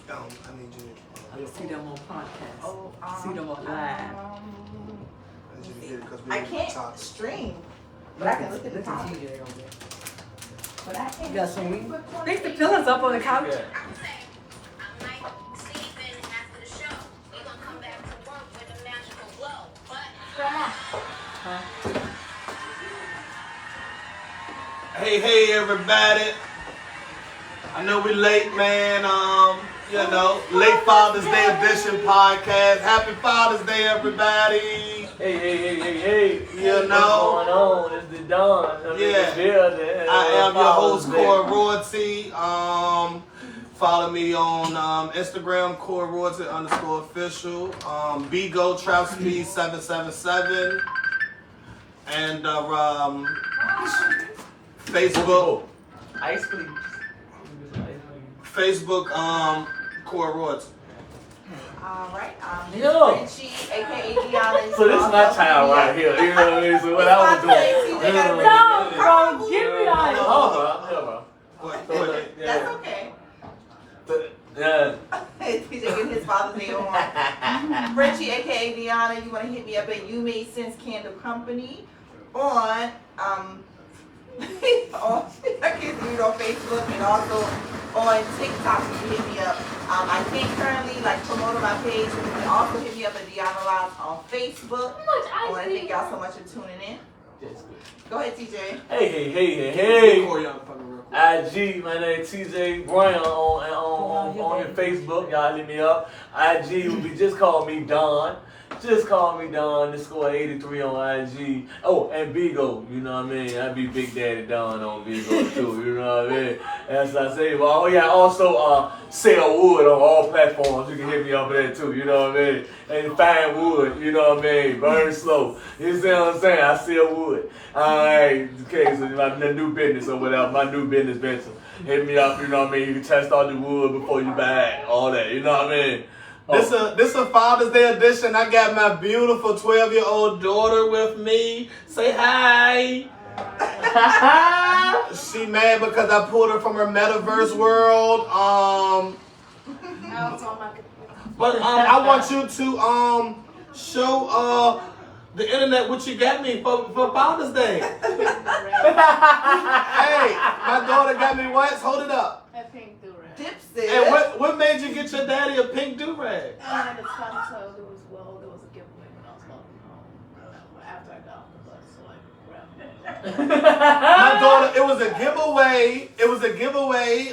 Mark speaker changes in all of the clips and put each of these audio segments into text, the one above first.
Speaker 1: I need you.
Speaker 2: I see them on podcasts.
Speaker 3: Oh,
Speaker 2: see them on live.
Speaker 3: I can't stream, but I can look at the top.
Speaker 2: TJ over there.
Speaker 3: But I can't.
Speaker 2: You got some weed? Fix the pillows up on the couch.
Speaker 4: I might sleep in after the show. We're gonna come back to work with a magical glow. But
Speaker 1: Hey, everybody. I know we late, man. Late Father's Day edition podcast. Happy Father's Day, everybody.
Speaker 5: Hey.
Speaker 1: You know.
Speaker 5: What's going on? It's the Don.
Speaker 1: I am your host, Core Royalty. Follow me on Instagram, Core Royalty _official. Bigo Trout Speed 777. And Facebook.
Speaker 5: Ice please.
Speaker 1: Facebook, Core Royalty.
Speaker 3: Alright,
Speaker 5: Yo.
Speaker 3: Richie, aka Deanna.
Speaker 5: So this is my child right here. You know what I mean? So what I was doing.
Speaker 2: No, bro, give me that.
Speaker 5: Hold on.
Speaker 3: That's okay.
Speaker 5: Yeah.
Speaker 3: TJ getting his Father's Day on. Richie, aka Deanna, you want to hit me up at You Made Sense Candle Company on I can do it on Facebook and also on TikTok. You can hit me up. I can't currently promote on my page, but you can also hit me up at Deanna Lives on Facebook. I want to thank y'all so much for tuning in. Go ahead, TJ.
Speaker 5: Hey. IG, my name is TJ Brown on your Facebook. Y'all hit me up. IG will be just call me Don. Just call me Don _83 on IG. Oh, and Bigo, you know what I mean? I be Big Daddy Don on Bigo too, you know what I mean? As I say, also sell wood on all platforms. You can hit me up there too, you know what I mean? And find wood, you know what I mean? Burn slow. You see what I'm saying? I sell wood. Alright, okay, so my new business or whatever, my new business venture. Hit me up, you know what I mean? You can test all the wood before you buy it, all that, you know what I mean?
Speaker 1: This a Father's Day edition. I got my beautiful 12-year-old daughter with me. Say hi. She mad because I pulled her from her metaverse world. But I want you to show the internet what you got me for Father's Day. Hey, my daughter got me what? Hold it up.
Speaker 6: A pink do-rag.
Speaker 3: Dipstick.
Speaker 1: And what made you get your daddy a pink do-rag?
Speaker 6: And it's fun, so there was a giveaway when I was walking home after I got off the bus, so I grabbed it.
Speaker 1: My daughter, it was a giveaway. It was a giveaway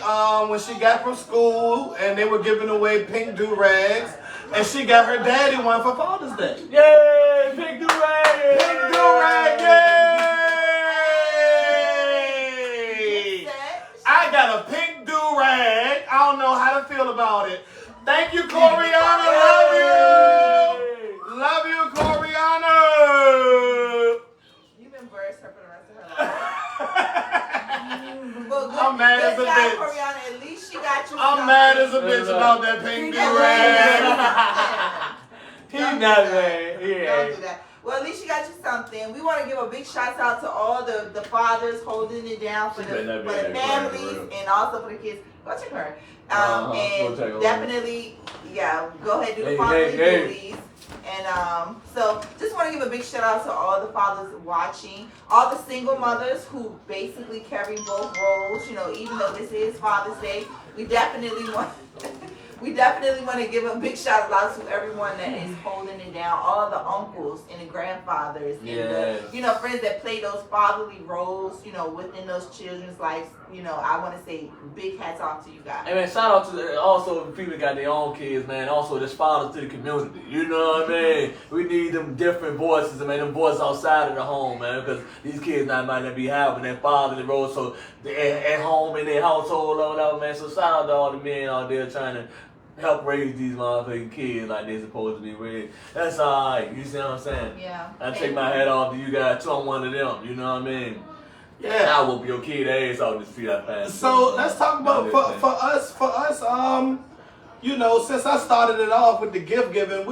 Speaker 1: when she got from school, and they were giving away pink do-rags, and she got her daddy one for Father's Day.
Speaker 5: Yay! Pink do-rag!
Speaker 1: Pink do-rag! Yay! I got a pink do-rag. I don't know how to feel about it. Thank you, Coriana. Love you. Love you, Coriana.
Speaker 3: You've embarrassed her for the rest of her life. Well,
Speaker 1: I'm mad as a bitch.
Speaker 3: Coriana, at least she got you.
Speaker 1: I'm mad as a bitch about that pink do-rag.
Speaker 5: He's not mad.
Speaker 3: Don't do that. Well, at least you got you something. We want to give a big shout out to all the fathers holding it down for the families and also for the kids. Go check her. And definitely, go ahead and do the fatherly duties. And so just want to give a big shout out to all the fathers watching, all the single mothers who basically carry both roles. You know, even though this is Father's Day, we definitely want to give a big shout out to everyone that is holding it down, all the uncles and the grandfathers and the friends that play those fatherly roles, within those children's lives. I want to say big hats off to you guys.
Speaker 5: Hey man, shout out to also the people that got their own kids, man. Also, there's fathers to the community. You know what I mean? We need them different voices, man. Them voices outside of the home, man, because these kids might not be having that fatherly role, so they're at home in their household or whatever, man. So shout out to all the men out there trying to help raise these motherfucking kids like they're supposed to be raised. That's alright. You see what I'm saying?
Speaker 3: Yeah.
Speaker 5: I take my hat off to you guys too. I'm one of them. You know what I mean?
Speaker 1: Yeah.
Speaker 5: I whoop your kid ass off the street. I pass.
Speaker 1: So let's talk about for us. Since I started it off with the gift giving,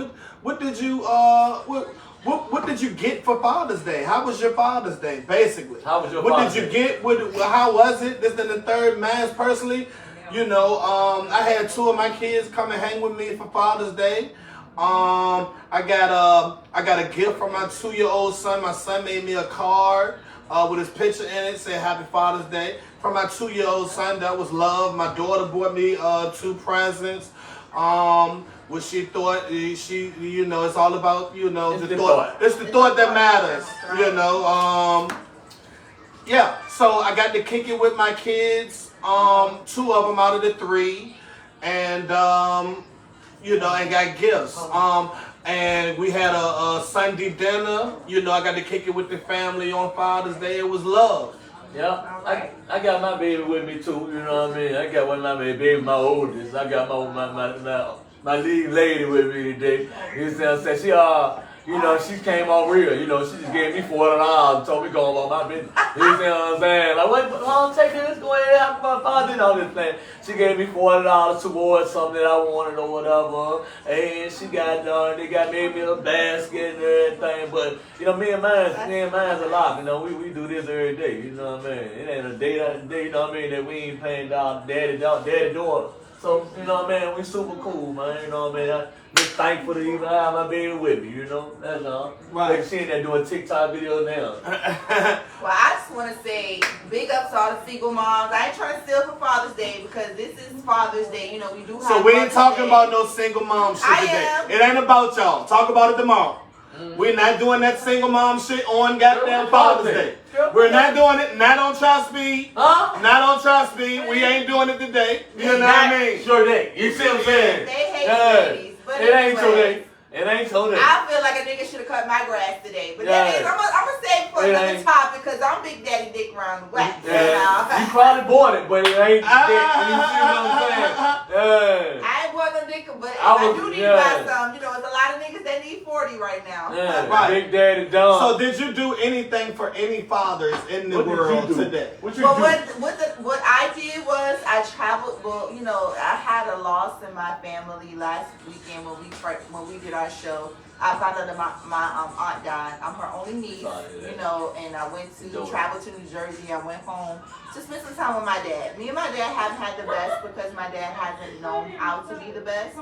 Speaker 1: what did you what did you get for Father's Day? How was your Father's Day, basically?
Speaker 5: How was your
Speaker 1: What
Speaker 5: Father's
Speaker 1: did you
Speaker 5: Day?
Speaker 1: get? How was it? This is the third man's personally. You know, I had 2 of my kids come and hang with me for Father's Day. I got a gift from my 2-year-old son. My son made me a card with his picture in it, saying Happy Father's Day. From my 2-year-old son, that was love. My daughter bought me 2 presents. What she thought, you know, it's all about, you know, the thought. It's the thought that matters, you know. Yeah, so I got to kick it with my kids, 2 of them out of the 3, and, you know, and got gifts. And we had a Sunday dinner, you know, I got to kick it with the family on Father's Day. It was love.
Speaker 5: Yeah, I got my baby with me too, you know what I mean? I got one of my baby, my oldest. I got my lead lady with me today. You see what I'm saying? She you know, she came on real. You know, she just gave me $40 and told me go about my business. You see what I'm saying? Like, what? Mom, take this, go ahead, have my father, all this thing. She gave me $40 towards something that I wanted or whatever. And she got they got made me a basket and everything. But you know, me and mine's a lot. You know, we do this every day. You know what I mean? It ain't a day, you know what I mean, that we ain't paying down daddy daughter. So, you know what I mean? We super cool, man. You know what I mean? I'm just thankful to even have my baby with me, you know? That's all.
Speaker 1: Right.
Speaker 5: Like she ain't there doing TikTok videos now.
Speaker 3: Well, I just want to say big ups to all the single moms. I ain't trying to steal for Father's Day because this is Father's Day. You know, we do have
Speaker 1: So we ain't talking
Speaker 3: Day.
Speaker 1: about no single mom shit today. It ain't about y'all. Talk about it tomorrow. We're not doing that single mom shit on goddamn Father's Day. We're not doing it. Not on Try Speed.
Speaker 5: Huh?
Speaker 1: Not on Try Speed. We ain't doing it today. You know what I mean?
Speaker 5: Sure day. You see what I'm saying?
Speaker 3: They hate ladies. But
Speaker 5: it ain't so day. It ain't so day.
Speaker 3: I feel like a nigga should have cut my grass today. But
Speaker 5: Yeah.
Speaker 3: that is, I'm gonna say for another topic because I'm Big Daddy Dick around the wax.
Speaker 5: Yeah. You probably bought it, but it ain't dick. You see what I'm saying? Yeah.
Speaker 3: I ain't bought no dick, but if I do need to buy some, you know, it's a lot of niggas that need 40 right now.
Speaker 5: Yeah.
Speaker 1: Right.
Speaker 5: Big Daddy Don.
Speaker 1: So did you do anything for any fathers in the world today?
Speaker 5: What you
Speaker 3: Well,
Speaker 5: do?
Speaker 3: what I did was I traveled. Well, you know, I had a loss in my family last weekend when we did our show. I found out that my aunt died. I'm her only niece, you know, and I went to travel to New Jersey. I went home to spend some time with my dad. Me and my dad haven't had the best because my dad hasn't known how to be the best.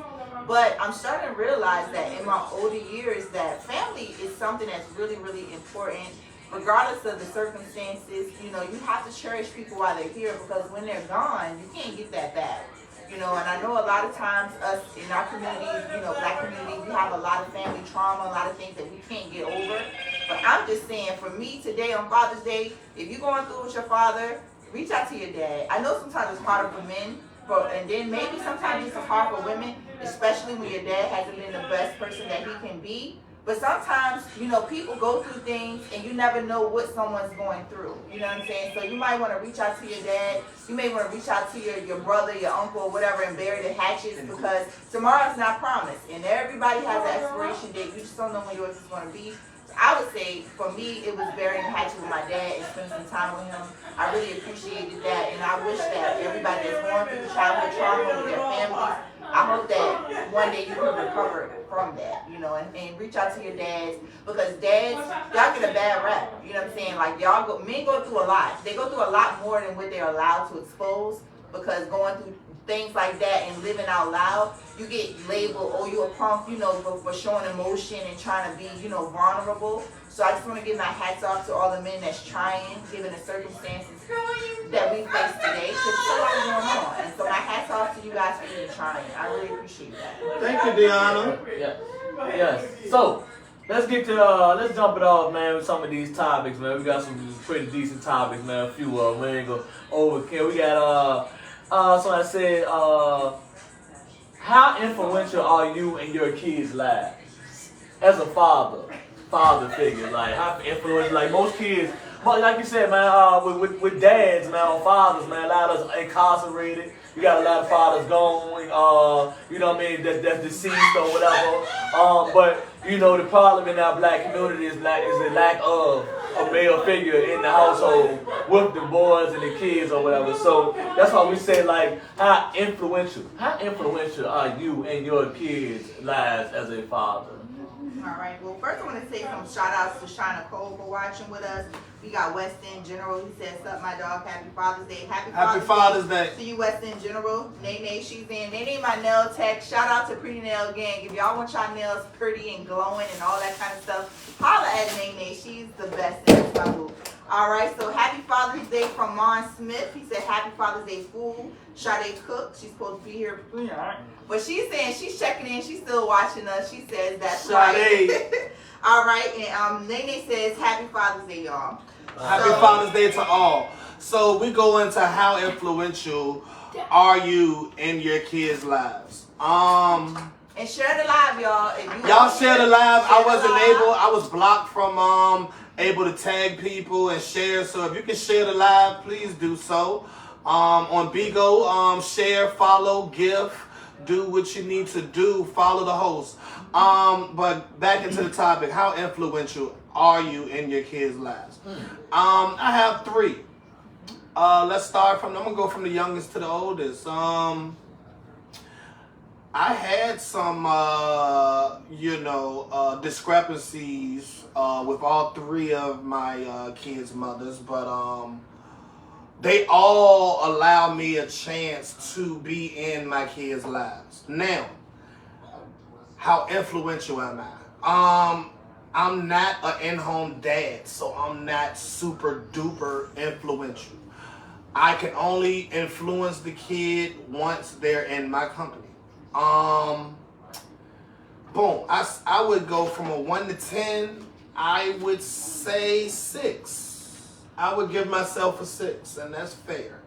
Speaker 3: But I'm starting to realize that in my older years that family is something that's really, really important. Regardless of the circumstances, you know, you have to cherish people while they're here because when they're gone, you can't get that back. You know, and I know a lot of times us in our community, you know, black community, we have a lot of family trauma, a lot of things that we can't get over. But I'm just saying, for me today on Father's Day, if you're going through with your father, reach out to your dad. I know sometimes it's harder for men, and then maybe sometimes it's hard for women, especially when your dad hasn't been the best person that he can be. But sometimes, you know, people go through things and you never know what someone's going through. You know what I'm saying? So you might want to reach out to your dad. You may want to reach out to your brother, your uncle, or whatever, and bury the hatchets because tomorrow's not promised. And everybody has an expiration date. You just don't know when yours is going to be. So I would say, for me, it was burying the hatchet with my dad and spending some time with him. I really appreciated that. And I wish that everybody that's going through childhood trauma with their families, I hope that one day you can recover from that, you know, and reach out to your dads because dads, y'all get a bad rap, you know what I'm saying? Like men go through a lot. They go through a lot more than what they're allowed to expose because going through things like that and living out loud, you get labeled, oh, you a punk, you know, for showing emotion and trying to be, you know, vulnerable. So I just want to give my hats off to all the men that's trying, given the circumstances that we face today, because it's a lot going on. And so my hats off to you guys for even trying. I really appreciate that.
Speaker 1: Thank you, Deanna.
Speaker 5: Yeah. Yes. So let's get to let's jump it off, man, with some of these topics, man. We got some pretty decent topics, man. A few of them. We ain't go overkill. We got so I said, how influential are you in your kids' lives as a father figure? Like how influential? Like most kids. But like you said, man, with dads, man, or fathers, man, a lot of us incarcerated. You got a lot of fathers gone, you know what I mean, that's deceased or whatever. But, you know, the problem in our black community is the lack of a male figure in the household with the boys and the kids or whatever. So that's why we say, like, how influential are you in your kids' lives as a father?
Speaker 3: All right. Well, first I want to say some shout outs to Shina Cole for watching with us. We got Weston General. He says, "Sup, my dog. Happy Father's Day. Happy
Speaker 1: Father's Day
Speaker 3: to you, Weston General." Nene, she's in. Nene, my nail tech. Shout out to Pretty Nail Gang. If y'all want y'all nails pretty and glowing and all that kind of stuff, holla at Nene. She's the best in Istanbul. All right. So happy Father's Day from Mon Smith. He said, "Happy Father's Day, fool." Sade Cook. She's supposed to be here. But she's saying she's checking in. She's still watching us. She says that's right. All right. And Nene says, "Happy Father's Day, y'all."
Speaker 1: Happy Father's Day to all. So we go into how influential are you in your kids' lives?
Speaker 3: And share the live, y'all. If
Speaker 1: y'all share the live. I wasn't able. I was blocked from able to tag people and share. So if you can share the live, please do so. On Bigo, share, follow, give, do what you need to do. Follow the host. But back into the topic: how influential are you in your kids' lives? I have 3. Let's start from. I'm gonna go from the youngest to the oldest. I had some, discrepancies with all 3 of my kids' mothers, but they all allow me a chance to be in my kids' lives. Now, how influential am I? I'm not an in-home dad, so I'm not super duper influential. I can only influence the kid once they're in my company. Boom. I would go from a 1 to 10. I would say 6. I would give myself a 6, and that's fair.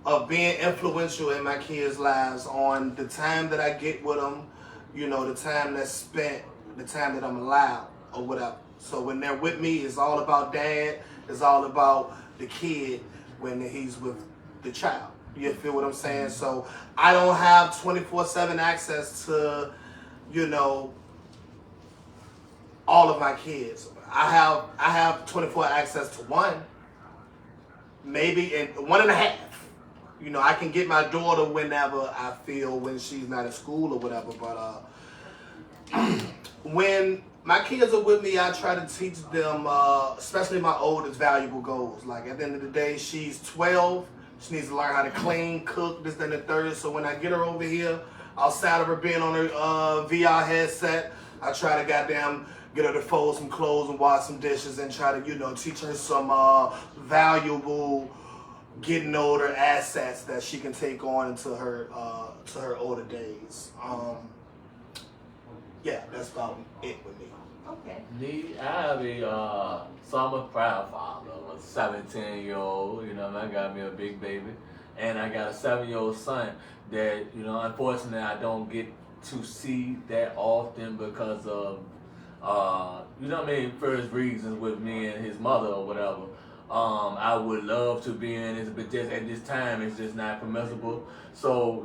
Speaker 1: Of being influential in my kids' lives on the time that I get with them, the time that's spent, the time that I'm allowed, or whatever. So when they're with me, it's all about dad. It's all about the kid when he's with the child. You feel what I'm saying? So I don't have 24/7 access to, all of my kids. I have 24 access to 1, maybe, and 1.5. I can get my daughter whenever I feel when she's not at school or whatever. But when my kids are with me, I try to teach them, especially my oldest, valuable goals. Like at the end of the day, she's 12. She needs to learn how to clean, cook, this, that, and the third. So when I get her over here, outside of her being on her VR headset, I try to goddamn get her to fold some clothes and wash some dishes and try to, teach her some valuable, getting older assets that she can take on into her older days. Yeah, that's about it with me.
Speaker 3: Okay.
Speaker 5: Me, I have so I'm a proud father of a 17-year-old, I got me a big baby, and I got a 7-year-old son that, unfortunately I don't get to see that often because of, first reasons with me and his mother or whatever. I would love to be in this, but just at this time, it's just not permissible. So,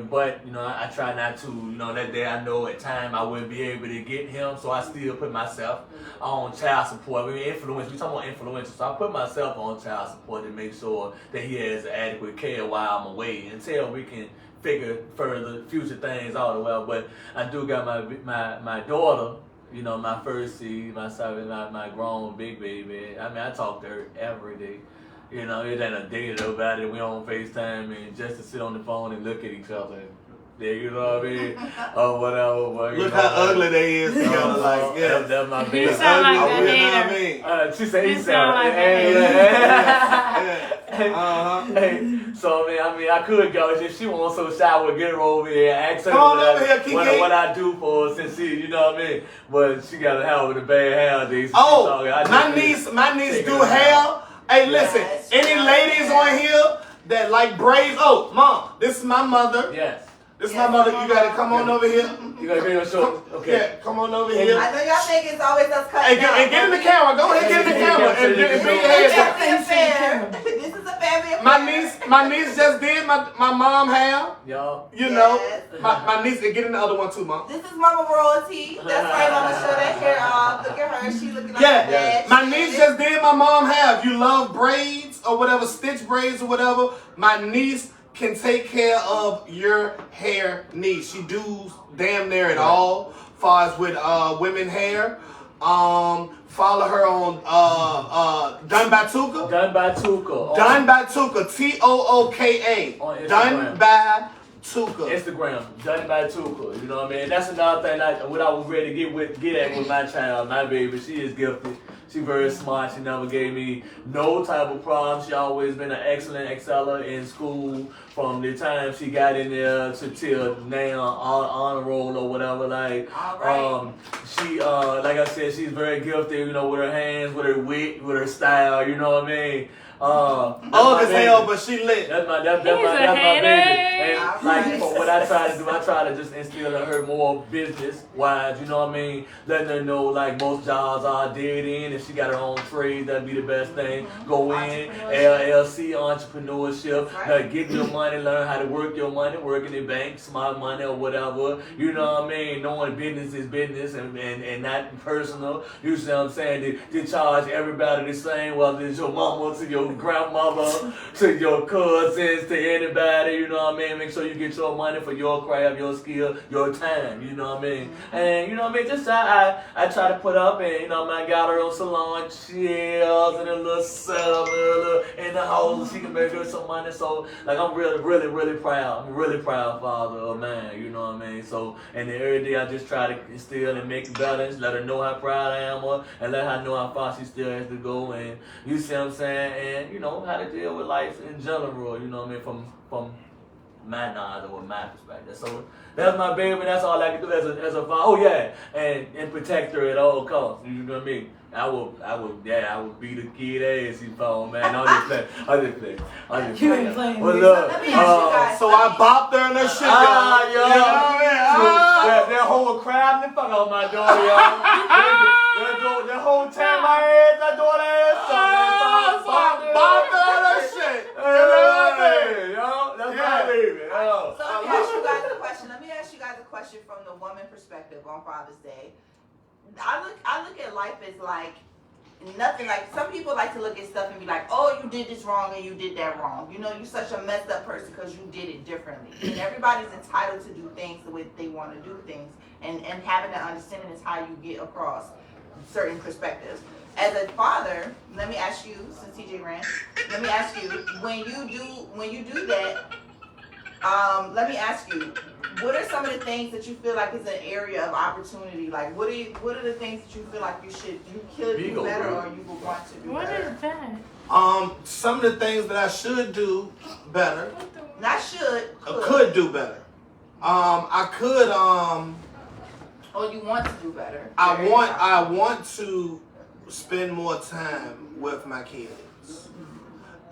Speaker 5: but, I try not to, that day I know at time I wouldn't be able to get him, so I still put myself on child support. We talking about influence, so I put myself on child support to make sure that he has adequate care while I'm away until we can figure further future things out. Well, but I do got my daughter, my first seed, my grown big baby. I talk to her every day. It ain't a day to nobody. We on FaceTime and just to sit on the phone and look at each other. Yeah, what I mean? Or whatever. But,
Speaker 1: look how ugly they is together.
Speaker 5: That's my baby.
Speaker 2: You sound like
Speaker 1: I
Speaker 2: a hater.
Speaker 1: mean.
Speaker 5: He sound like a hater. Hey, so I could go. If she wants so shy, we'll get her over here and ask her what I do for her since she, But she got a hell with a bad hair days.
Speaker 1: My niece do hair. Hey, listen, any ladies on here that like braids? Oh, Mom, this is my mother.
Speaker 5: Yes.
Speaker 1: This is my mother. You gotta come on over here.
Speaker 5: You gotta get your show. Okay.
Speaker 1: Yeah, come on over here.
Speaker 3: I know y'all think it's always us cutting out.
Speaker 1: And get in the camera. Go ahead, get in the camera. And bring your head back.
Speaker 3: This is a family affair.
Speaker 1: My niece just did my mom hair.
Speaker 5: Y'all.
Speaker 1: My niece, and get in the other one too, Mom.
Speaker 3: This is Mama Royalty. That's right, Mama. Show that hair off. Look at her. She looking like a bad.
Speaker 1: My niece just did my mom hair. If you love braids or whatever, stitch braids or whatever, my niece can take care of your hair needs. She do damn near it all, far as with women hair. Follow her on Done by Tuka.
Speaker 5: Done by Tuka.
Speaker 1: Done by Tuka. Tooka.
Speaker 5: On Instagram.
Speaker 1: Done by Tuka.
Speaker 5: Instagram. Done by Tuka. You know what I mean? That's another thing. What I was ready to get at with my child, my baby. She is gifted. She very smart. She never gave me no type of problem. She always been an excellent exceller in school from the time she got in there to till now on the roll or whatever. Like, she like I said, she's very gifted. You know, with her hands, with her wit, with her style. You know what I mean?
Speaker 1: Old as hell, but she lit.
Speaker 5: That's my baby. And like what I try to do, I try to just instill in her more business wise, you know what I mean? Letting her know like most jobs are dead end. If she got her own trade, that'd be the best thing. Go in, LLC, entrepreneurship, like get your money, learn how to work your money, work in the bank, smart money or whatever. You know what I mean? Knowing business is business and not personal. You see what I'm saying? They charge everybody the same, whether it's your mama to your grandmother, to your cousins, to anybody, you know what I mean? Make sure you get your money for your craft, your skill, your time, you know what I mean? And you know what I mean? Just I try to put up and you know I got her on salon chairs and a little setup in the house. She can make her some money. So like I'm really proud. I'm a really proud father of man, you know what I mean? So and then every day I just try to instill and make balance, let her know how proud I am of, and let her know how far she still has to go, and you see what I'm saying? And you know how to deal with life in general, you know what I mean, from my knowledge or my perspective. So that's my baby. That's all I can do as a father. Oh yeah, and protect her at all costs. You know what I mean? I would beat the kid ass if I man. I'm just playing. What's up?
Speaker 1: So I bopped her in her shit, y'all.
Speaker 5: Yo. You know what I mean? That whole crowd the fuck out my daughter, y'all. That whole time I had that daughter ass.
Speaker 1: Bopped her in her shit.
Speaker 5: That's my baby.
Speaker 3: So let me ask you guys a question from the woman perspective on Father's Day. I look at life as like nothing. Like some people like to look at stuff and be like, oh, you did this wrong and you did that wrong. You know, you're such a messed up person because you did it differently. And everybody's entitled to do things the way they want to do things. And having that understanding is how you get across certain perspectives. As a father, let me ask you, since TJ Rant, let me ask you, when you do that, let me ask you, what are some of the things that you feel like is an area of opportunity? Like, what are the things that you feel like you could do better or you would want to do better?
Speaker 2: What is that?
Speaker 1: Some of the things that I should do better.
Speaker 3: Not should.
Speaker 1: Could do better. I could.
Speaker 3: Or you want to do better.
Speaker 1: I want to spend more time with my kids.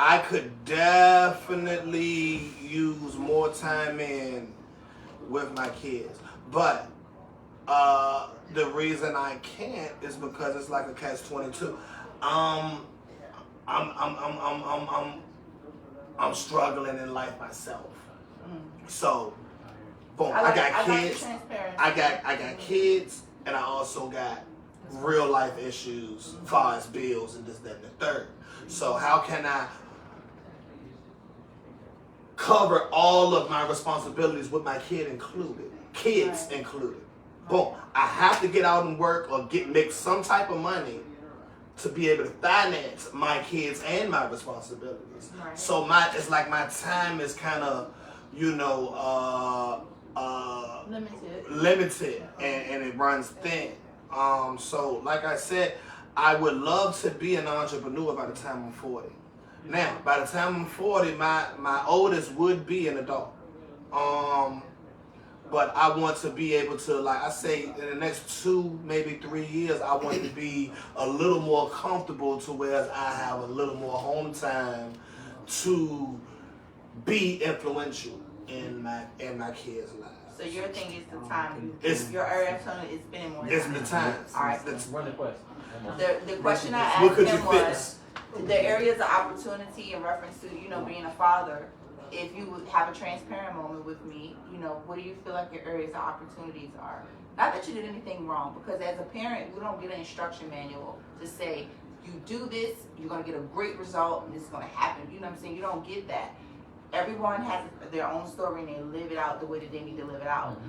Speaker 1: I could definitely use more time with my kids, but the reason I can't is because it's like a catch-22. I'm struggling in life myself. So, boom, I got kids. I got kids, and I also got real life issues, as far as bills and this, that, and the third. So how can I cover all of my responsibilities with my kids included? Boom. I have to get out and work or make some type of money to be able to finance my kids and my responsibilities. Right. So it's like my time is kind of, limited and it runs thin. So like I said, I would love to be an entrepreneur by the time I'm 40. Now, by the time I'm 40, my oldest would be an adult. But I want to be able to, like I say, in the next 2, maybe 3 years, I want to be a little more comfortable to where I have a little more home time to be influential in my kids' lives.
Speaker 3: So your thing is the time. Your area is spending more time.
Speaker 1: It's the time.
Speaker 3: All right.
Speaker 5: Run the question.
Speaker 3: The question I asked him was the areas of opportunity in reference to, being a father. If you would have a transparent moment with me, what do you feel like your areas of opportunities are? Not that you did anything wrong, because as a parent, we don't get an instruction manual to say, you do this, you're going to get a great result, and this is going to happen. You know what I'm saying? You don't get that. everyone has their own story and they live it out the way that they need to live it out.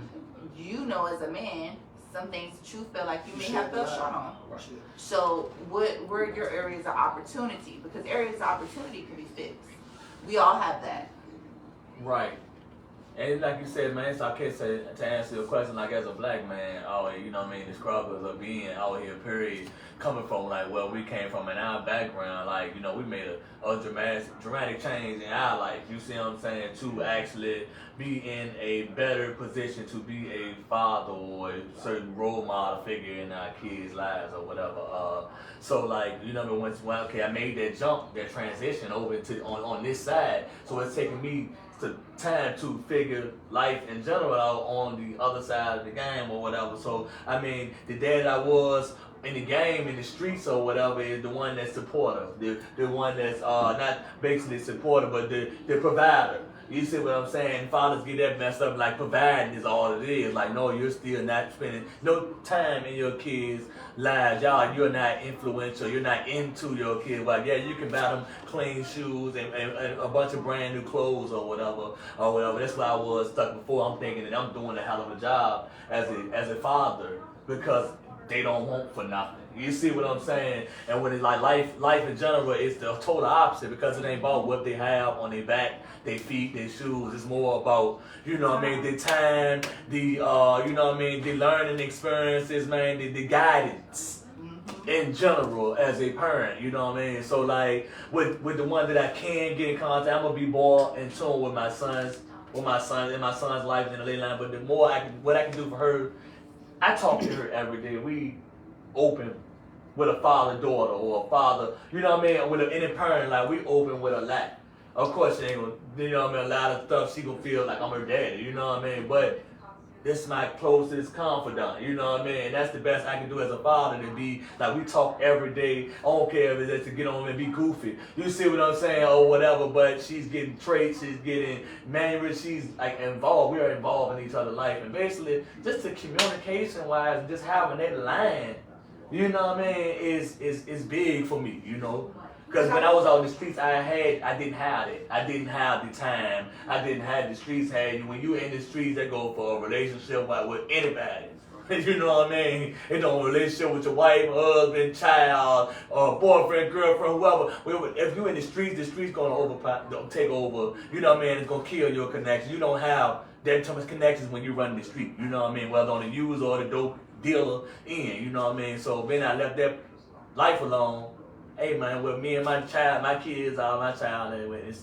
Speaker 3: You know, as a man, some things that you feel like you may have felt short on. So what were your areas of opportunity? Because areas of opportunity can be fixed. We all have that.
Speaker 5: Right. And like you said, man, so I can't say to answer your question, like as a black man, you know what I mean, the struggles of being out here, period, coming from like where we came from in our background, like, you know, we made a dramatic change in our life, you see what I'm saying, to actually be in a better position to be a father or a certain role model figure in our kids' lives or whatever. So like, you know, I made that jump, that transition over to on this side, so it's taking me time to figure life in general out on the other side of the game or whatever. So I mean, the dad I was in the game, in the streets or whatever, is the one that's supportive, the one that's not basically supportive, but the provider. You see what I'm saying? Fathers get that messed up, like providing is all it is. Like, no, you're still not spending no time in your kids' lives. You're not influential. You're not into your kids. Like, yeah, you can buy them clean shoes and a bunch of brand new clothes or whatever. That's why I was stuck before. I'm thinking that I'm doing a hell of a job as a father because they don't want for nothing. You see what I'm saying? And when it's like life in general, it's the total opposite because it ain't about what they have on their back, their feet, their shoes. It's more about, you know what I mean, the time, the, you know what I mean, the learning experiences, man, the guidance in general as a parent, you know what I mean? So like with the one that I can get in contact, I'm gonna be more in tune with my sons, in my son's life in the late line. But the more what I can do for her, I talk to her every day. We open with a father-daughter or a father, you know what I mean, with any parent, like we open with a lot. Of course she ain't gonna, you know what I mean, a lot of stuff she gonna feel like I'm her daddy, you know what I mean, but this is my closest confidant, you know what I mean, and that's the best I can do as a father, to be, like we talk every day. I don't care if it's to get on and be goofy, you see what I'm saying, or whatever, but she's getting traits, she's getting manuals, she's like involved, we are involved in each other's life, and basically, just the communication-wise, just having that line, you know what I mean, is big for me, you know. Because when I was out in the streets, I didn't have it. I didn't have the time. I didn't have the streets had you. When you in the streets, they go for a relationship with anybody. You know what I mean? It don't relationship with your wife, husband, child, or boyfriend, girlfriend, whoever. If you in the streets gonna take over. You know what I mean? It's gonna kill your connection. You don't have that much connections when you run the street. You know what I mean? Whether on the user or the dope dealer in. You know what I mean? So then I left that life alone. Hey man, with me and my kids are my child. Anyway,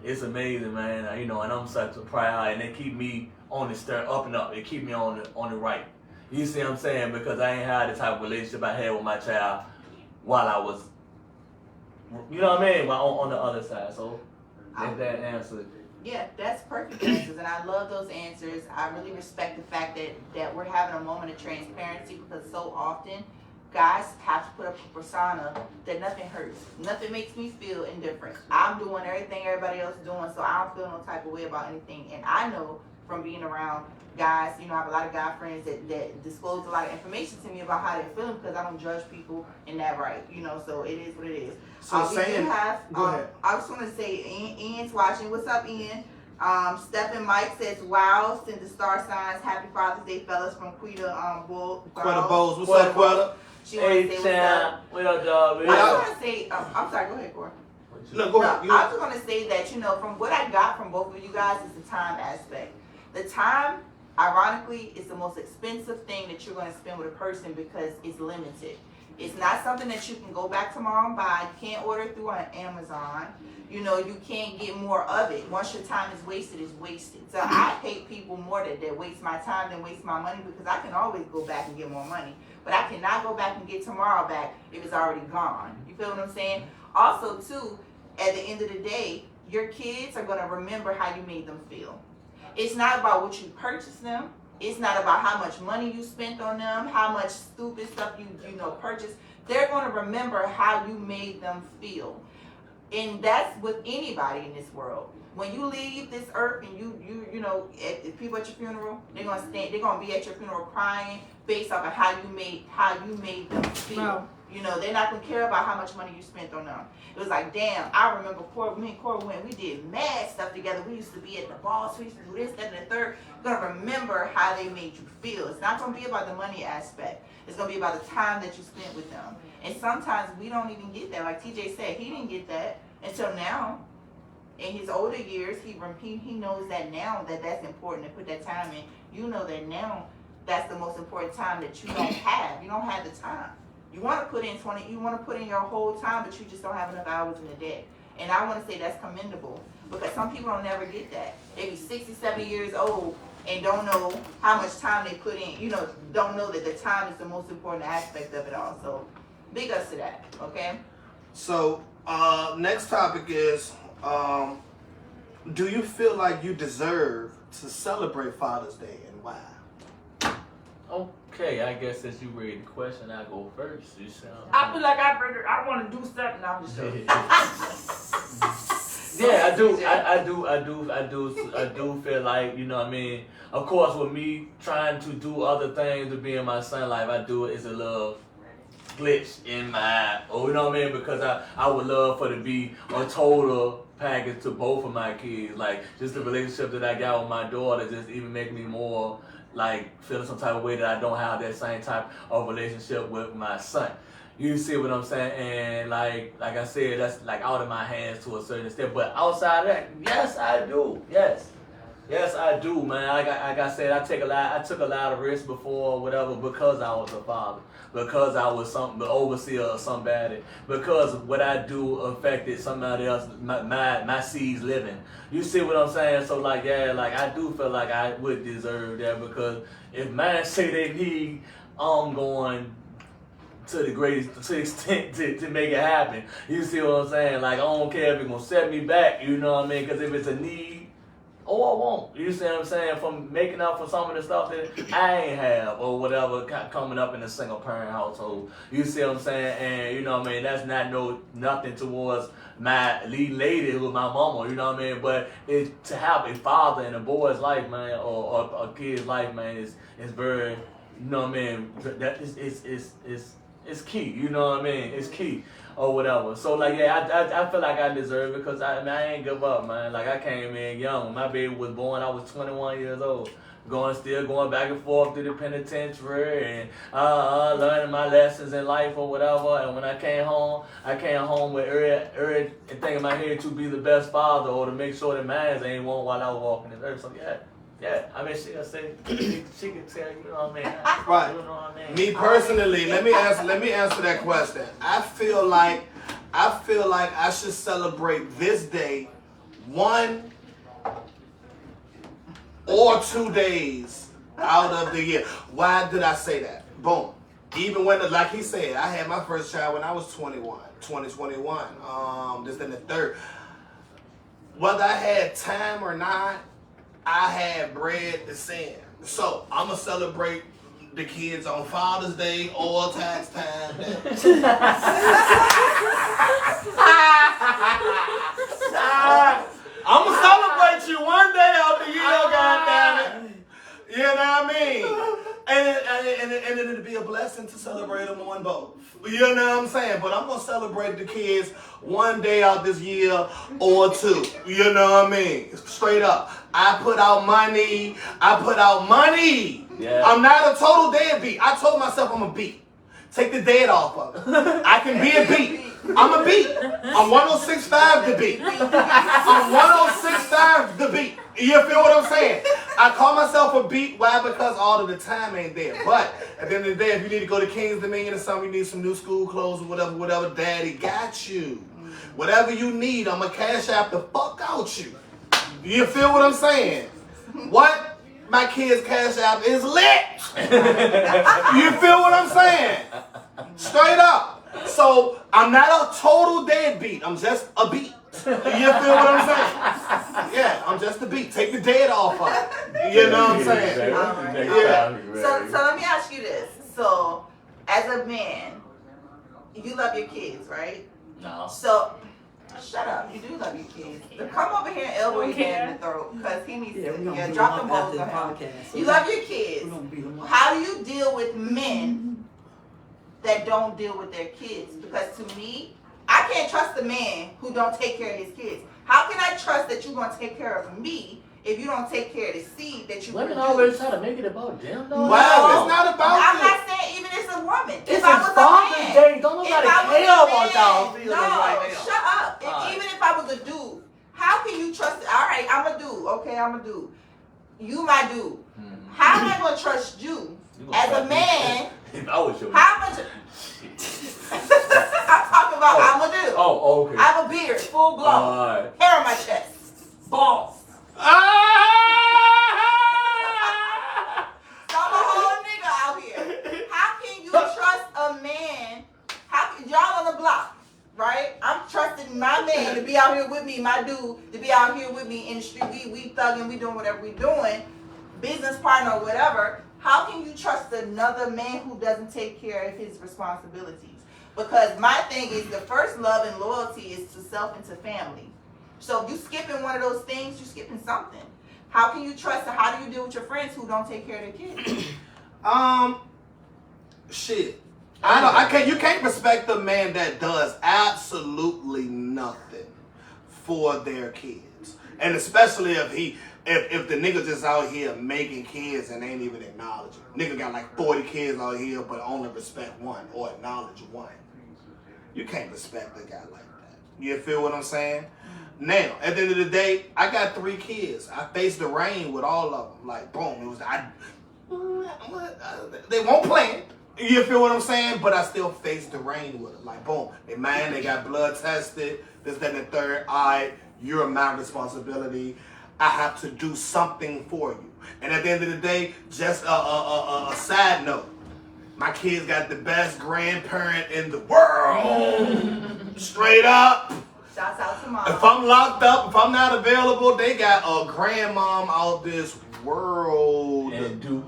Speaker 5: it's amazing, man. You know, and I'm such a proud, and they keep me on the stern, up and up. They keep me on the right. You see what I'm saying? Because I ain't had the type of relationship I had with my child while I was, you know what I mean, on the other side. So if that answer.
Speaker 3: Yeah, that's perfect answers, and I love those answers. I really respect the fact that we're having a moment of transparency, because so often guys have to put up a persona that nothing hurts. Nothing makes me feel indifferent. I'm doing everything everybody else is doing, so I don't feel no type of way about anything. And I know from being around guys, you know, I have a lot of guy friends that disclose a lot of information to me about how they're feeling, because I don't judge people in that right, you know, so it is what it is.
Speaker 1: So
Speaker 3: go ahead. I just want to say, Ian's watching. What's up, Ian? Stephen Mike says, wow, send the star signs. Happy Father's Day, fellas, from Quetta Bowles.
Speaker 1: What's up, Quetta?
Speaker 3: She wants to say
Speaker 5: what up, dog?
Speaker 3: I just want to say, I'm sorry, go ahead, Cora.
Speaker 1: No, go ahead.
Speaker 3: I was just going to say that, you know, from what I got from both of you guys is the time aspect. The time, ironically, is the most expensive thing that you're going to spend with a person, because it's limited. It's not something that you can go back tomorrow and buy. You can't order it through on Amazon. You know, you can't get more of it. Once your time is wasted, it's wasted. So I hate people more that waste my time than waste my money, because I can always go back and get more money. But I cannot go back and get tomorrow back if it's already gone. You feel what I'm saying? Also, too, at the end of the day, your kids are going to remember how you made them feel. It's not about what you purchased them. It's not about how much money you spent on them, how much stupid stuff you purchased. They're going to remember how you made them feel. And that's with anybody in this world. when you leave this earth and you know, if people at your funeral, they're gonna be at your funeral crying based off of how you made them feel.
Speaker 2: Wow.
Speaker 3: You know, they're not gonna care about how much money you spent on them. It was like, damn, I remember me and Corey when we did mad stuff together. We used to be at the balls, we used to do this, that, and the third. You're gonna remember how they made you feel. It's not gonna be about the money aspect. It's gonna be about the time that you spent with them. And sometimes we don't even get that. Like TJ said, he didn't get that until now. In his older years, he knows that now that's important to put that time in. You know that now that's the most important time that you don't have. You don't have the time. You want to put in you want to put in your whole time, but you just don't have enough hours in the day. And I want to say that's commendable because some people don't never get that. They be 60, 70 years old and don't know how much time they put in. You know, don't know that the time is the most important aspect of it all. So big ups to that, okay?
Speaker 1: So next topic is, do you feel like you deserve to celebrate Father's Day and why?
Speaker 5: Okay, I guess since you read the question, I go first. You sound.
Speaker 3: I feel like I want to do something. I'm just joking.
Speaker 5: Yeah, I do feel like, you know what I mean. Of course, with me trying to do other things to be in my son's life, I do it. It's a little glitch in my, you know what I mean? Because I would love for it to be a total package to both of my kids. Like, just the relationship that I got with my daughter just even make me more, like, feeling some type of way that I don't have that same type of relationship with my son. You see what I'm saying? And like I said, that's like out of my hands to a certain extent. But outside of that, yes, I do. Yes, I do, man. Like I said, I took a lot of risks before or whatever because I was a father, because I was the overseer of somebody, because what I do affected somebody else, my seeds living. You see what I'm saying? So like, yeah, like I do feel like I would deserve that because if mine say they need, I'm going to the extent to make it happen. You see what I'm saying? Like I don't care if it's gonna set me back. You know what I mean? Because if it's a need. Or I won't. You see what I'm saying? From making up for some of the stuff that I ain't have or whatever coming up in a single parent household. You see what I'm saying? And you know what I mean? That's not nothing towards my lead lady with my mama, you know what I mean? But to have a father in a boy's life, man, or a kid's life, man, is very, you know what I mean? That it's key, you know what I mean? It's key. Or whatever. So like yeah, I feel like I deserve it because I ain't give up, man. Like I came in young. When my baby was born, I was 21 years old. Still going back and forth to the penitentiary and learning my lessons in life or whatever. And when I came home with everything in my head to be the best father or to make sure that mine ain't one while I was walking this earth. So yeah, I mean, she'll say, she can tell you, know what I mean?
Speaker 1: Right.
Speaker 5: You know what I mean?
Speaker 1: Me personally, let me answer that question. I feel like I should celebrate this day 1 or 2 days out of the year. Why did I say that? Boom. Even when, like he said, I had my first child when I was 2021. This in the third. Whether I had time or not, I had bread to send. So I'm gonna celebrate the kids on Father's Day or tax time. I'm gonna celebrate you one day out the year, goddammit. You know what I mean? And it'll be a blessing to celebrate them on both. You know what I'm saying? But I'm gonna celebrate the kids one day out this year or 2. You know what I mean? Straight up. I put out money. Yeah. I'm not a total deadbeat. I told myself I'm a beat. Take the dead off of it. I can be a beat. I'm a beat. I'm 106.5 the beat. I'm 106.5 the beat. You feel what I'm saying? I call myself a beat. Why? Because all of the time ain't there. But at the end of the day, if you need to go to King's Dominion or something, you need some new school clothes or whatever, daddy got you. Whatever you need, I'm going to cash out the fuck out you. You feel what I'm saying? What? My kids' cash app is lit. You feel what I'm saying? Straight up. So I'm not a total deadbeat. I'm just a beat. You feel what I'm saying? Yeah, I'm just a beat. Take the dead off of it. You know what I'm saying?
Speaker 3: All right. Yeah. So let me ask you this. So as a man, you love your kids, right?
Speaker 5: No.
Speaker 3: So Shut up. You do love your kids. Come over here and elbow your dad in the throat because he needs to drop them balls on him. You love your kids. How do you deal with men that don't deal with their kids? Because to me, I can't trust a man who don't take care of his kids. How can I trust that you're going to take care of me if you don't take care of the seed that you
Speaker 5: Women
Speaker 3: produce?
Speaker 5: always try to make it about them, though.
Speaker 1: Wow, it's not about
Speaker 3: I'm
Speaker 1: you.
Speaker 3: not saying even as a woman.
Speaker 5: It's
Speaker 3: if I was a
Speaker 5: Father's
Speaker 3: man,
Speaker 5: Day. Don't nobody
Speaker 3: if I was
Speaker 5: care
Speaker 3: a
Speaker 5: about y'all
Speaker 3: man,
Speaker 5: feelings
Speaker 3: no,
Speaker 5: right now.
Speaker 3: shut up. Even if I was a dude, how can you trust? All right, I'm a dude. Okay, I'm a dude. You my dude. How am I going to trust you as a man?
Speaker 5: If I was your
Speaker 3: How much? I'm talking about I'm a dude.
Speaker 5: Oh, okay.
Speaker 3: I have a beard, full blown, hair on my chest, balls. So I'm a whole nigga out here. How can you trust a man? How can y'all on the block, right? I'm trusting my man to be out here with me, my dude to be out here with me in the street. We thugging, we doing whatever we doing, business partner or whatever. How can you trust another man who doesn't take care of his responsibilities? Because my thing is the first love and loyalty is to self and to family. So if you skipping one of those things, you skipping something. How can you trust and how do you deal with your friends who don't take care of their kids?
Speaker 1: Shit. I can't. You can't respect a man that does absolutely nothing for their kids, and especially if the nigga just out here making kids and ain't even acknowledging. Nigga got like 40 kids out here, but only respect one or acknowledge one. You can't respect a guy like that. You feel what I'm saying? Now, at the end of the day, I got 3 kids. I faced the rain with all of them. Like, boom, it was they won't plan. You feel what I'm saying? But I still faced the rain with them. Like, boom, they got blood tested, this, that, and the third. You're my responsibility. I have to do something for you. And at the end of the day, just a side note. My kids got the best grandparent in the world. Straight up.
Speaker 3: Shouts out to mom.
Speaker 1: If I'm locked up, if I'm not available, they got a grandmom out this world.
Speaker 5: And do.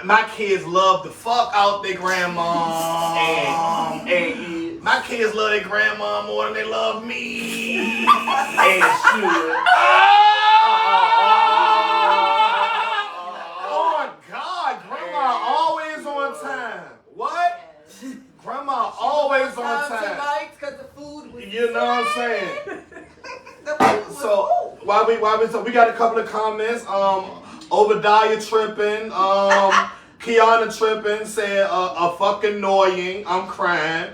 Speaker 1: My kids love the fuck out their grandma.
Speaker 5: And
Speaker 1: my kids love their grandma more than they love me.
Speaker 5: and should.
Speaker 1: Oh my God, grandma always on time. What? Grandma always on time.
Speaker 3: Tonight, because the food was
Speaker 1: You know what I'm saying?
Speaker 3: the food was
Speaker 1: So so we got a couple of comments. Obadiah tripping, Kiana tripping, said a fucking annoying. I'm crying.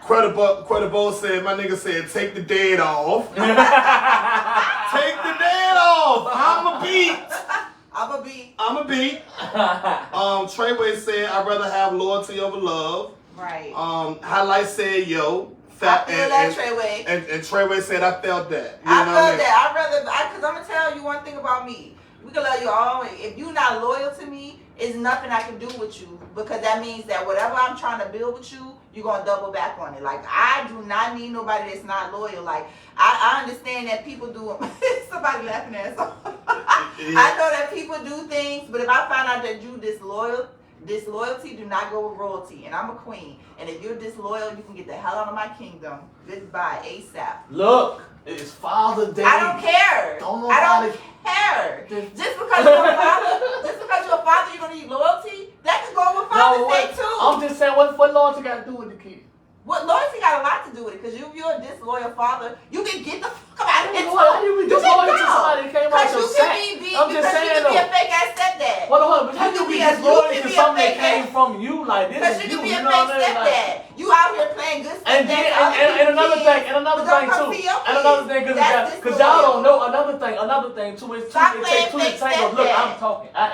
Speaker 1: Credible said, my nigga said, take the dead off. Take the dead off. I'm a beat. Treyway said, I'd rather have loyalty over love.
Speaker 3: Right.
Speaker 1: Highlight said, yo.
Speaker 3: I feel that, Treyway.
Speaker 1: And Treyway said, I felt that.
Speaker 3: I felt that. Because I'm going to tell you one thing about me. We can love you all. If you're not loyal to me, it's nothing I can do with you. Because that means that whatever I'm trying to build with you, you're going to double back on it. Like, I do not need nobody that's not loyal. Like, I understand that people do. Somebody laughing at us. I know that people do things, but if I find out that you disloyalty do not go with royalty. And I'm a queen. And if you're disloyal, you can get the hell out of my kingdom. Goodbye, ASAP.
Speaker 5: Look, it's Father's Day.
Speaker 3: I don't care. I don't care. Just because you're a father, you're gonna need loyalty. That could go with Father's Day too.
Speaker 5: I'm just saying, what loyalty got to do with the kid?
Speaker 3: What loyalty got a lot to do with it? Because if you're a disloyal father, you can get the fuck out of here.
Speaker 5: How you be disloyal to somebody that came out your sack? I'm just saying,
Speaker 3: you can be a fake ass stepdad.
Speaker 5: Hold on, but how you be disloyal to something that came from you? Like this
Speaker 3: because
Speaker 5: is
Speaker 3: you can be a
Speaker 5: know
Speaker 3: fake
Speaker 5: what I mean?
Speaker 3: stepdad. You out here playing good
Speaker 5: And another thing too, because y'all don't know another thing too. It's two to tango. Look, I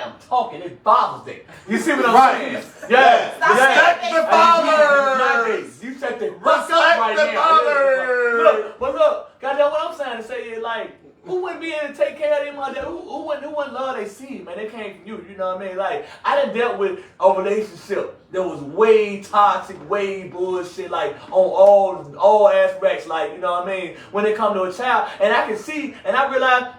Speaker 5: am talking. It's Father's Day. You see what I'm saying? Yeah.
Speaker 1: Respect the father.
Speaker 5: You said the right now. Look, goddamn, what I'm saying to say is like, who wouldn't be able to take care of them like that? Who wouldn't love their seed, man? They came from you, you know what I mean? Like, I done dealt with a relationship that was way toxic, way bullshit, like, on all aspects, like, you know what I mean? When it come to a child, and I can see, and I realize,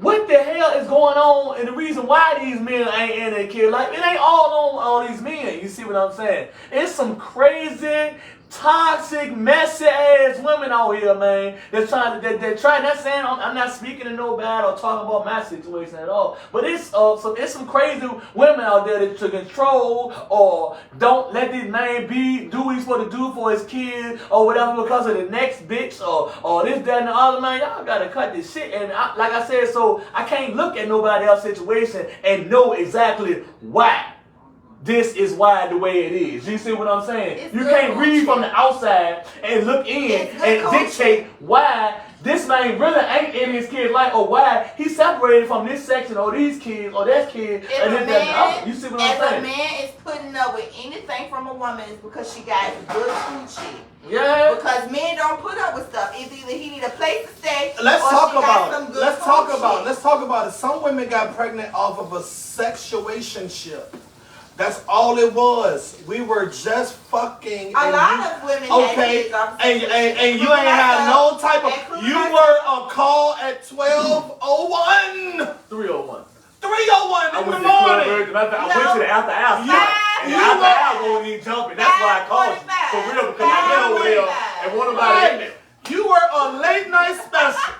Speaker 5: what the hell is going on, and the reason why these men ain't in their kid, like, it ain't all on all these men, you see what I'm saying? It's some crazy toxic, messy ass women out here, man. That's trying to, they're trying. That's saying I'm not speaking to no bad or talking about my situation at all. But it's some crazy women out there that to control or don't let this man do what he's supposed to do for his kids or whatever because of the next bitch or this, that, and the other, man. Y'all gotta cut this shit. And like I said, so I can't look at nobody else's situation and know exactly why. This is why the way it is. You see what I'm saying?
Speaker 3: It's
Speaker 5: you can't
Speaker 3: coochie.
Speaker 5: read from the outside and look in and
Speaker 3: coochie.
Speaker 5: dictate why this man really ain't in his kid's life or why he separated from this section or these kids or that kid and this, that, and the other. You see what I'm saying?
Speaker 3: If a man is putting up with anything from a woman, it's because she got good coochie.
Speaker 5: Yeah.
Speaker 3: Because men don't put up with stuff. It's either he need a place to stay.
Speaker 1: Let's
Speaker 3: or
Speaker 1: talk
Speaker 3: she got
Speaker 1: about
Speaker 3: some
Speaker 1: it.
Speaker 3: good
Speaker 1: Let's talk
Speaker 3: coochie.
Speaker 1: about it. Some women got pregnant off of a sexuationship. That's all it was. We were just fucking.
Speaker 3: A lot of women had kids off of
Speaker 1: and you ain't had no type of. You were a call at 12:01.
Speaker 5: 301.
Speaker 1: 3:01
Speaker 5: I
Speaker 1: in
Speaker 5: went
Speaker 1: the
Speaker 5: to
Speaker 1: morning.
Speaker 5: I went to the after hours. And the
Speaker 1: You
Speaker 5: after
Speaker 1: were-
Speaker 5: hours wasn't even jumping. That's why I called you. For real, because I went over there and one of my in there.
Speaker 1: You were a late night special.